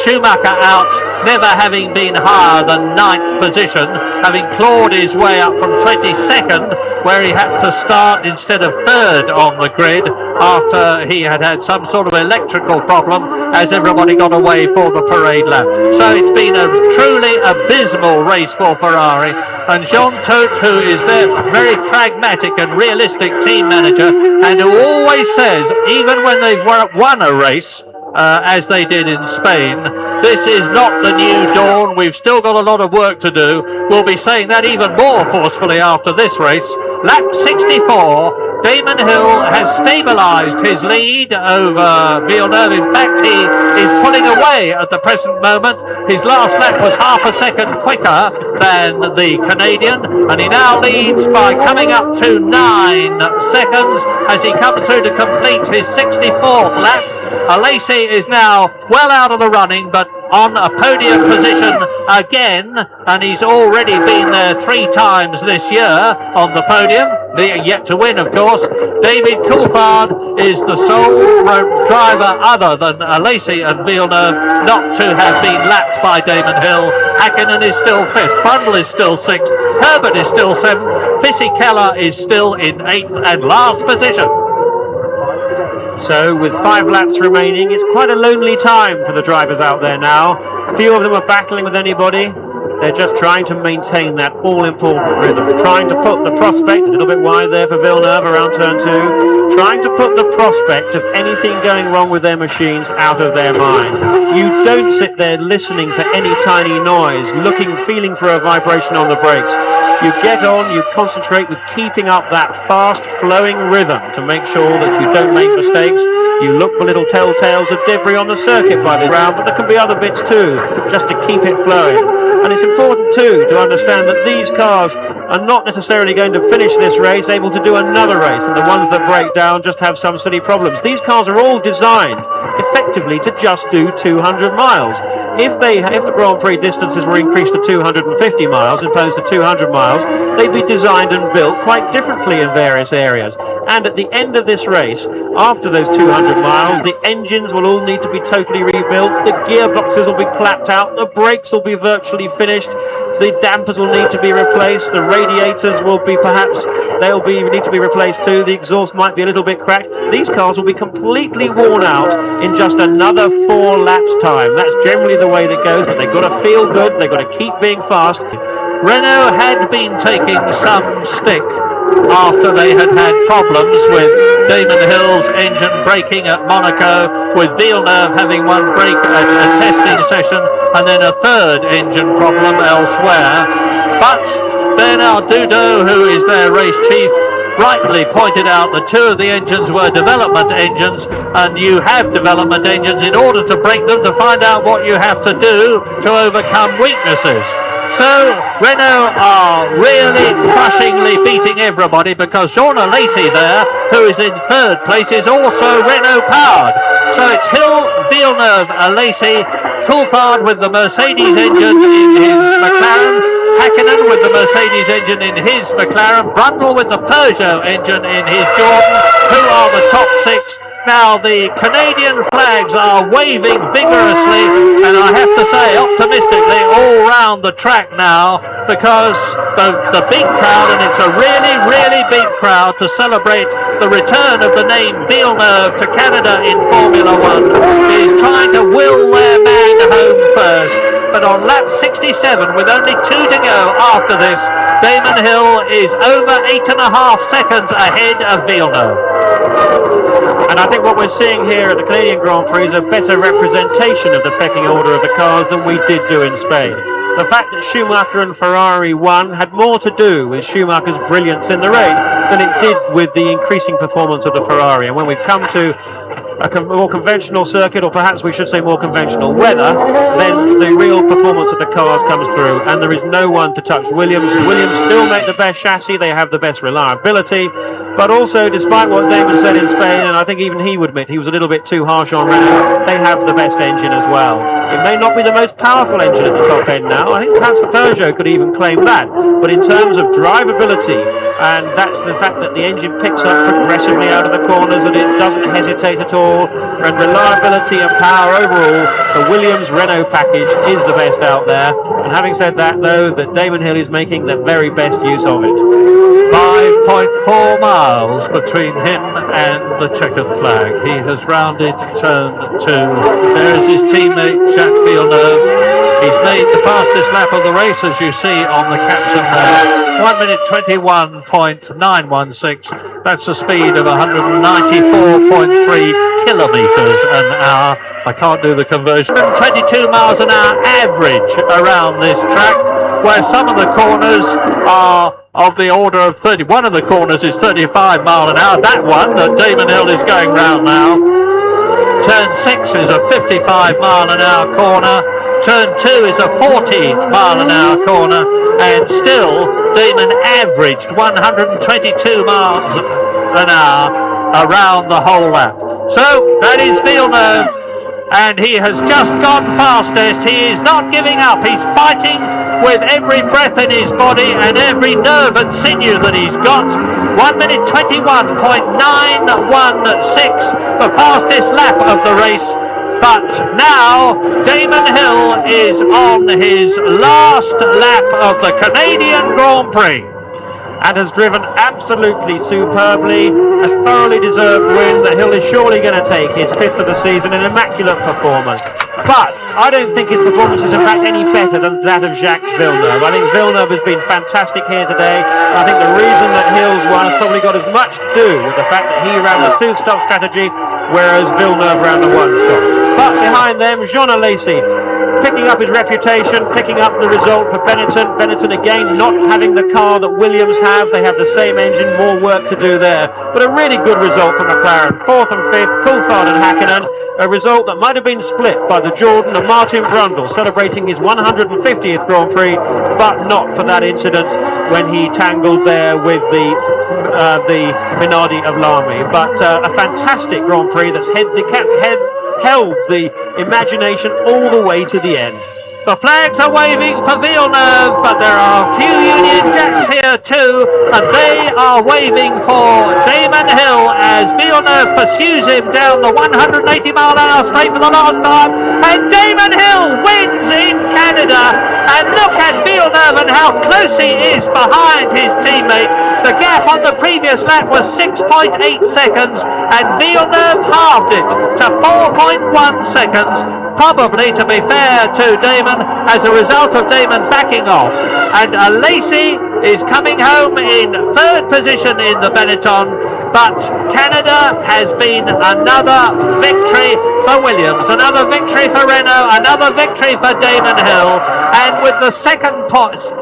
Schumacher out, never having been higher than 9th position, having clawed his way up from 22nd, where he had to start instead of 3rd on the grid after he had had some sort of electrical problem as everybody got away for the parade lap. So it's been a truly abysmal race for Ferrari, and Jean Todt, who is their very pragmatic and realistic team manager, and who always says, even when they've won a race, as they did in Spain, this is not the new dawn, we've still got a lot of work to do. We'll be saying that even more forcefully after this race. Lap 64, Damon Hill has stabilised his lead over Villeneuve. In fact, he is pulling away at the present moment. His last lap was half a second quicker than the Canadian, and he now leads by coming up to 9 seconds as he comes through to complete his 64th lap. Alesi is now well out of the running, but on a podium position again, and he's already been there 3 times this year on the podium, yet to win, of course. David Coulthard is the sole driver other than Alesi and Villeneuve not to have been lapped by Damon Hill. Hakkinen is still 5th, Brundle is still 6th, Herbert is still 7th, Fisichella is still in 8th and last position. So with 5 laps remaining, it's quite a lonely time for the drivers out there now. Few of them are battling with anybody. They're just trying to maintain that all-important rhythm, trying to put the prospect, a little bit wide there for Villeneuve around turn 2, trying to put the prospect of anything going wrong with their machines out of their mind. You don't sit there listening for any tiny noise, feeling for a vibration on the brakes. You get on, you concentrate with keeping up that fast flowing rhythm to make sure that you don't make mistakes. You look for little telltales of debris on the circuit by this round, but there can be other bits too, just to keep it flowing. And it's important too to understand that these cars are not necessarily going to finish this race able to do another race, and the ones that break down just have some silly problems. These cars are all designed effectively to just do 200 miles. If the Grand Prix distances were increased to 250 miles as opposed to 200 miles, they'd be designed and built quite differently in various areas. And at the end of this race, after those 200 miles, the engines will all need to be totally rebuilt, the gearboxes will be clapped out, the brakes will be virtually finished, the dampers will need to be replaced, the radiators will be need to be replaced too, the exhaust might be a little bit cracked. These cars will be completely worn out in just another 4 laps time. That's generally the way that goes, but they've got to feel good, they've got to keep being fast. Renault had been taking some stick after they had problems with Damon Hill's engine braking at Monaco, with Villeneuve having one brake at a testing session and then a 3rd engine problem elsewhere. But Bernard Dudot, who is their race chief, rightly pointed out that 2 of the engines were development engines, and you have development engines in order to break them to find out what you have to do to overcome weaknesses. So Renault are really crushingly beating everybody, because Jean Alesi there, who is in third place, is also Renault powered. So it's Hill, Villeneuve, Alesi, Coulthard with the Mercedes engine in his McLaren, Hakkinen with the Mercedes engine in his McLaren, Brundle with the Peugeot engine in his Jordan, who are the top six. Now the Canadian flags are waving vigorously, and I have to say optimistically all round the track now, because the big crowd, and it's a really big crowd to celebrate the return of the name Villeneuve to Canada in Formula One, is trying to will their man home first. But on lap 67, with only 2 to go after this, Damon Hill is over 8.5 seconds ahead of Villeneuve. And I think what we're seeing here at the Canadian Grand Prix is a better representation of the pecking order of the cars than we did do in Spain. The fact that Schumacher and Ferrari won had more to do with Schumacher's brilliance in the race than it did with the increasing performance of the Ferrari. And when we've come to a more conventional circuit, or perhaps we should say more conventional weather, then the real performance of the cars comes through, and there is no one to touch Williams. Williams still make the best chassis, they have the best reliability, but also, despite what Damon said in Spain, and I think even he would admit he was a little bit too harsh on Renault, they have the best engine as well. It may not be the most powerful engine at the top end now, I think perhaps the Peugeot could even claim that, but in terms of drivability, and that's the fact that the engine picks up progressively out of the corners, that it doesn't hesitate at all, and reliability and power overall, the Williams-Renault package is the best out there. And having said that, though, that Damon Hill is making the very best use of it. 5.4 miles between him and the checkered flag. He has rounded turn 2. There is his teammate Jacques Villeneuve. He's made the fastest lap of the race, as you see on the caption there. 1 minute 21.916. That's a speed of 194.3 kilometers an hour. I can't do the conversion. 22 miles an hour average around this track, where some of the corners are of the order of 30. One of the corners is 35 mile an hour. That one that Damon Hill is going round now. Turn 6 is a 55 mile an hour corner. Turn 2 is a 40 mile an hour corner, and still Damon averaged 122 miles an hour around the whole lap. So that is Villeneuve, and he has just gone fastest. He is not giving up. He's fighting with every breath in his body and every nerve and sinew that he's got. 1 minute 21.916, the fastest lap of the race. But now Damon Hill is on his last lap of the Canadian Grand Prix, and has driven absolutely superbly, a thoroughly deserved win that Hill is surely going to take his 5th of the season, an immaculate performance. But I don't think his performance is in fact any better than that of Jacques Villeneuve. I think Villeneuve has been fantastic here today. I think the reason that Hill's won has probably got as much to do with the fact that he ran the 2-stop strategy, whereas Villeneuve ran the 1-stop. But behind them, Jean Alesi, picking up his reputation, picking up the result for Benetton. Benetton again not having the car that Williams have. They have the same engine, more work to do there. But a really good result for McLaren. 4th and 5th, Coulthard and Hakkinen. A result that might have been split by the Jordan and Martin Brundle celebrating his 150th Grand Prix, but not for that incident when he tangled there with the Minardi of Lamy. But a fantastic Grand Prix that's held the imagination all the way to the end. The flags are waving for Villeneuve, but there are a few Union Jacks here too, and they are waving for Damon Hill as Villeneuve pursues him down the 180 mile an hour straight for the last time, and Damon Hill wins in Canada. And look at Villeneuve and how close he is behind his teammate. The gap on the previous lap was 6.8 seconds, and Villeneuve halved it to 4.1 seconds. Probably, to be fair to Damon, as a result of Damon backing off. And Alesi is coming home in 3rd position in the Benetton. But Canada has been another victory for Williams, another victory for Renault, another victory for Damon Hill. And with the 2nd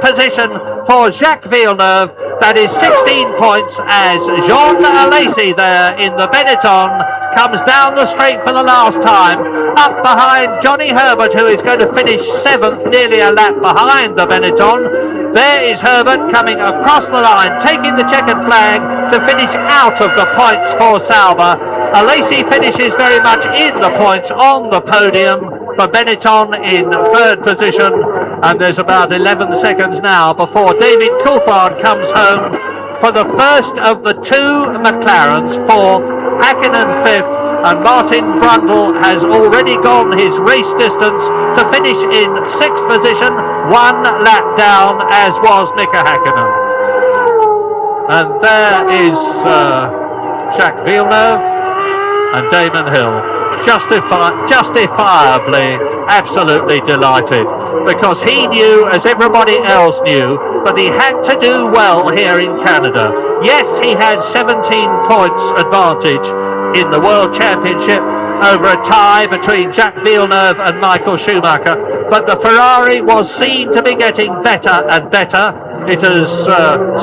position for Jacques Villeneuve, that is 16 points, as Jean Alesi there in the Benetton comes down the straight for the last time. up behind Johnny Herbert, who is going to finish 7th, nearly a lap behind the Benetton. There is Herbert coming across the line, taking the checkered flag to finish out of the points for Sauber. Alesi finishes very much in the points on the podium for Benetton in 3rd position, and there's about 11 seconds now before David Coulthard comes home for the first of the 2 McLarens, 4th, Hakkinen 5th, and Martin Brundle has already gone his race distance to finish in 6th position, 1 lap down, as was Mika Hakkinen. And there is Jacques Villeneuve and Damon Hill. Justifiably absolutely delighted, because he knew, as everybody else knew, that he had to do well here in Canada. Yes, he had 17 points advantage in the World Championship over a tie between Jacques Villeneuve and Michael Schumacher, but the Ferrari was seen to be getting better and better. It has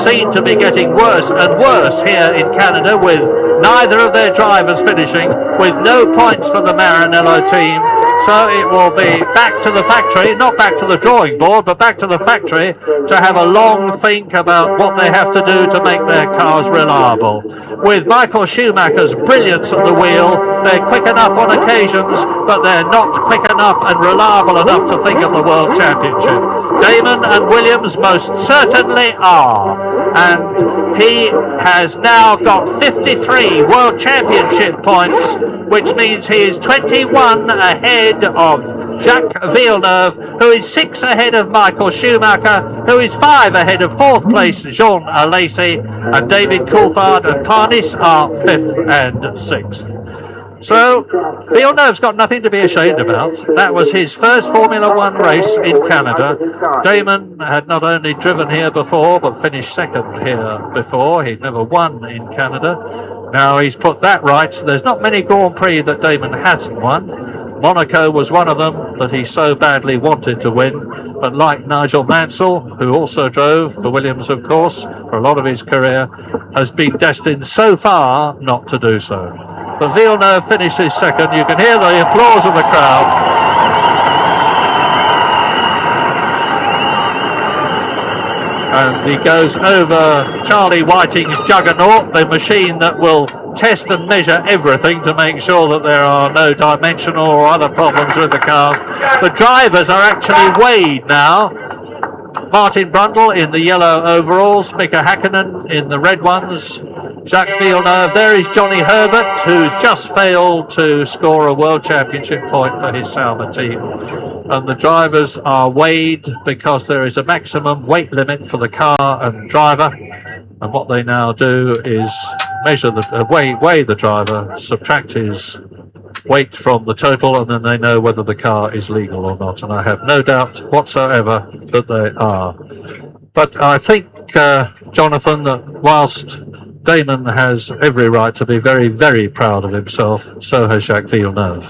seemed to be getting worse and worse here in Canada, with neither of their drivers finishing, with no points for the Maranello team. So it will be back to the factory, not back to the drawing board, but back to the factory to have a long think about what they have to do to make their cars reliable. With Michael Schumacher's brilliance at the wheel, they're quick enough on occasions, but they're not quick enough and reliable enough to think of the World Championship. Damon and Williams most certainly are, and he has now got 53 World Championship points, which means he is 21 ahead of Jacques Villeneuve, who is 6 ahead of Michael Schumacher, who is 5 ahead of 4th place Jean Alesi, and David Coulthard and Parnis are 5th and 6th. So Villeneuve's got nothing to be ashamed about. That was his first Formula One race in Canada. Damon had not only driven here before, but finished 2nd here before. He'd never won in Canada. Now he's put that right. There's not many Grand Prix that Damon hasn't won. Monaco was one of them that he so badly wanted to win. But like Nigel Mansell, who also drove for Williams, of course, for a lot of his career, has been destined so far not to do so. But Villeneuve finishes 2nd. You can hear the applause of the crowd. And he goes over Charlie Whiting's Juggernaut, the machine that will test and measure everything to make sure that there are no dimensional or other problems with the cars. The drivers are actually weighed now. Martin Brundle in the yellow overalls, Mika Hakkinen in the red ones, Jacques Villeneuve. There is Johnny Herbert, who just failed to score a World Championship point for his Sauber team. And the drivers are weighed because there is a maximum weight limit for the car and driver. And what they now do is measure weigh the driver, subtract his weight from the total, and then they know whether the car is legal or not. And I have no doubt whatsoever that they are. But I think, Jonathan, that whilst Damon has every right to be very, very proud of himself, so has Jacques Villeneuve.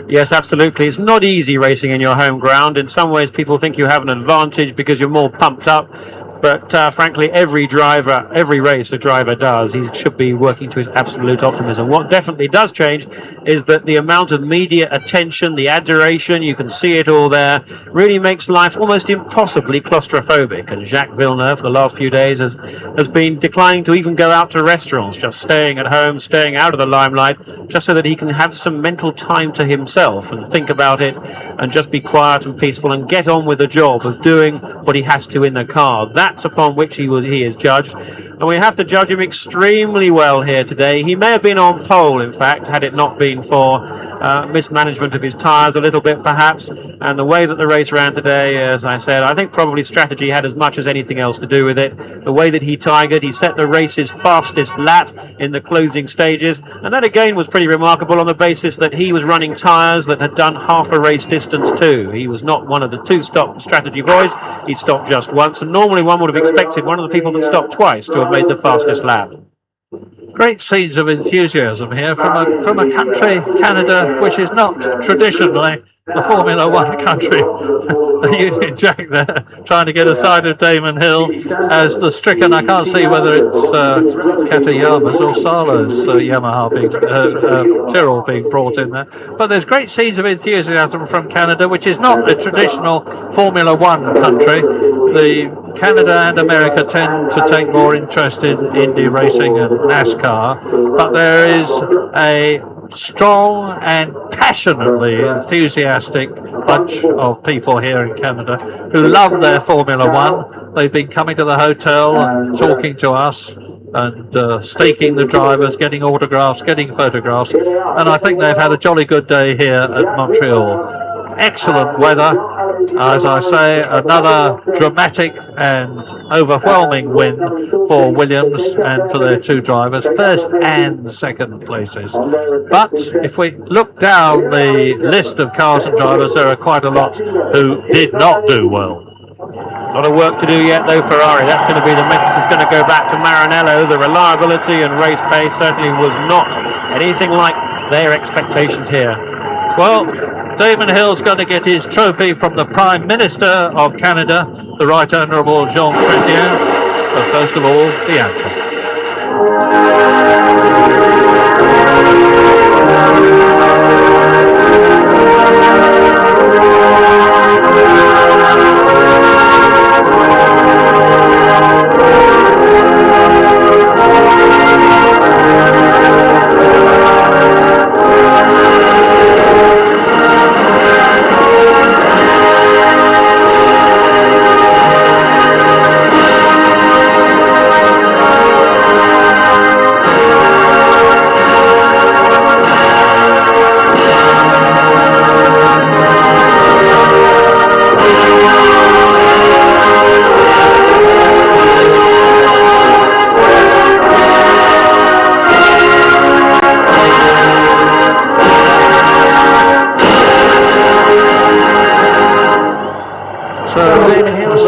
Yes, absolutely. It's not easy racing in your home ground. In some ways, people think you have an advantage because you're more pumped up. But frankly, every race a driver does, he should be working to his absolute optimism. What definitely does change is that the amount of media attention, the adoration, you can see it all there, really makes life almost impossibly claustrophobic. And Jacques Villeneuve, for the last few days, has been declining to even go out to restaurants, just staying at home, staying out of the limelight, just so that he can have some mental time to himself and think about it and just be quiet and peaceful and get on with the job of doing what he has to in the car. That's upon which he is judged, and we have to judge him extremely well here today. He may have been on pole, in fact, had it not been for mismanagement of his tyres a little bit perhaps, and the way that the race ran today, as I said, I think probably strategy had as much as anything else to do with it. The way that he tigered, he set the race's fastest lap in the closing stages, and that again was pretty remarkable on the basis that he was running tyres that had done half a race distance too. He was not one of the 2-stop strategy boys. He stopped just once, and normally one would have expected one of the people that stopped twice to have made the fastest lap. Great scenes of enthusiasm here from a country, Canada, which is not traditionally the Formula One country. Union Jack there trying to get aside of Damon Hill as the stricken. I can't see whether it's Katayama's or Salo's Yamaha being Tyrrell being brought in there. But there's great scenes of enthusiasm from Canada, which is not a traditional Formula One country. The Canada and America tend to take more interest in Indy racing and NASCAR, but there is a strong and passionately enthusiastic bunch of people here in Canada who love their Formula One. They've been coming to the hotel and talking to us and staking the drivers, getting autographs, getting photographs, and I think they've had a jolly good day here at Montreal. Excellent weather. As I say, another dramatic and overwhelming win for Williams and for their two drivers, first and second places. But if we look down the list of cars and drivers, there are quite a lot who did not do well. A lot of work to do yet though, Ferrari. That's going to be the message that's going to go back to Maranello. The reliability and race pace certainly was not anything like their expectations here. Well, Damon Hill's going to get his trophy from the Prime Minister of Canada, the Right Honourable Jean Chrétien, but first of all, the anthem.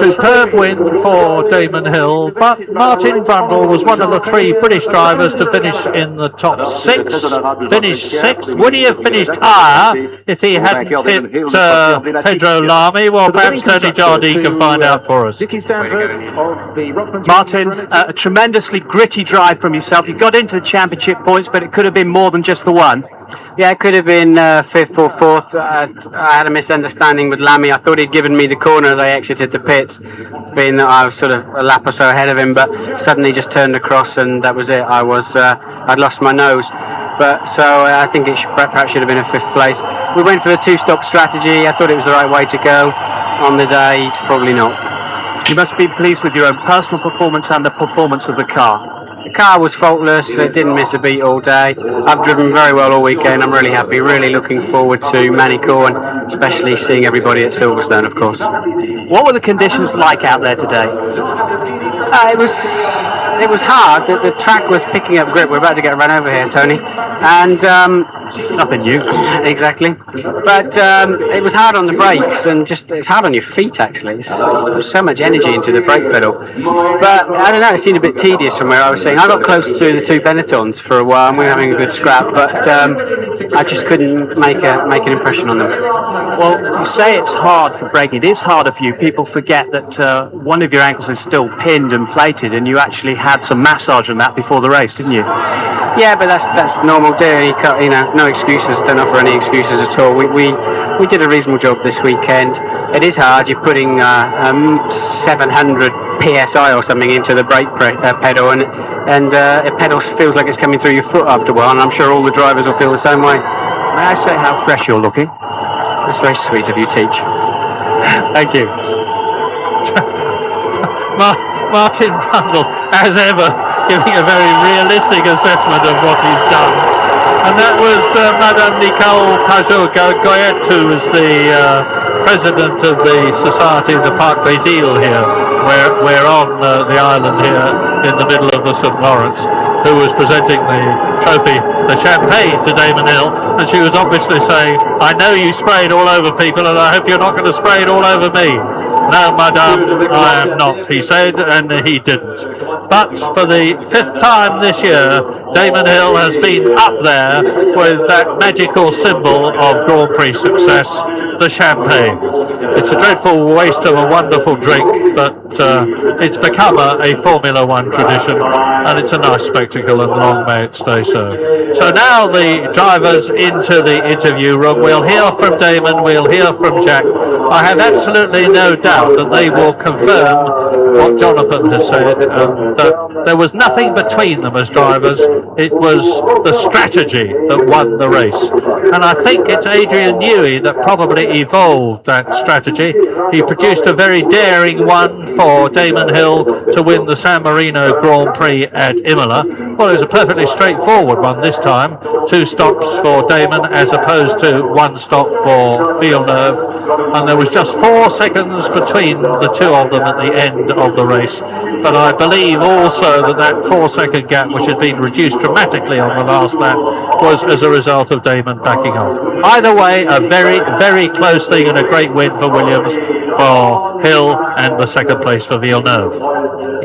Superb win for Damon Hill, but Martin Brundle was one of the three British drivers to finish in the top six. Finished sixth. Would he have finished higher if he hadn't hit Pedro Lamy? Well, perhaps Tony Jardine can find out for us. Martin, a tremendously gritty drive from yourself. You got into the championship points, but it could have been more than just the one. Yeah, it could have been fifth or fourth. I had a misunderstanding with Lamy. I thought he'd given me the corner as I exited the pits, being that I was sort of a lap or so ahead of him, but suddenly just turned across and that was it. I'd lost my nose. But so I think it perhaps should have been a fifth place. We went for the two-stop strategy. I thought it was the right way to go. On the day, probably not. You must be pleased with your own personal performance and the performance of the car. The car was faultless. It didn't miss a beat all day. I've driven very well all weekend. I'm really happy. Really looking forward to Manicourt and especially seeing everybody at Silverstone, of course. What were the conditions like out there today? It was hard. The track was picking up grip. We're about to get run over here, Tony. And nothing new. Exactly. But it was hard on the brakes and just it's hard on your feet actually. There's so much energy into the brake pedal. But I don't know. It seemed a bit tedious from where I was sitting. I got close to the two Benettons for a while and we were having a good scrap. But I just couldn't make an impression on them. Well, you say it's hard for braking. It is harder for you. People forget that one of your ankles is still pinned and plated, and you actually had some massage on that before the race, didn't you? Yeah, but that's normal. You know, no excuses. Don't offer any excuses at all. We did a reasonable job this weekend. It is hard. You're putting 700 psi or something into the brake pedal, and it pedal feels like it's coming through your foot after a while. And I'm sure all the drivers will feel the same way. May I say how fresh you're looking? That's very sweet of you, Teach. Thank you. Martin Brundle, as ever, giving a very realistic assessment of what he's done. And that was Madame Nicole Pajot-Goyette, who is the president of the Society of the Parc des Îles here. We're on the island here in the middle of the St. Lawrence, who was presenting the trophy, the champagne, to Damon Hill, and she was obviously saying, I know you sprayed all over people and I hope you're not going to spray it all over me. No, madame, I am not, he said, and he didn't. But for the fifth time this year, Damon Hill has been up there with that magical symbol of Grand Prix success. the champagne. It's a dreadful waste of a wonderful drink, but it's become a Formula One tradition, and it's a nice spectacle, and long may it stay so. So now the drivers into the interview room. We'll hear from Damon, we'll hear from Jack. I have absolutely no doubt that they will confirm what Jonathan has said, that there was nothing between them as drivers. It was the strategy that won the race. And I think it's Adrian Newey that probably evolved that strategy. He produced a very daring one for Damon Hill to win the San Marino Grand Prix at Imola. Well, it was a perfectly straightforward one this time. 2 stops for Damon as opposed to 1 stop for Villeneuve. And there was just 4 seconds between the 2 of them at the end of the race. But I believe also that 4-second gap, which had been reduced dramatically on the last lap, was as a result of Damon backing off. Either way, a very, very close thing and a great win for Williams, for Hill, and the 2nd place for Villeneuve.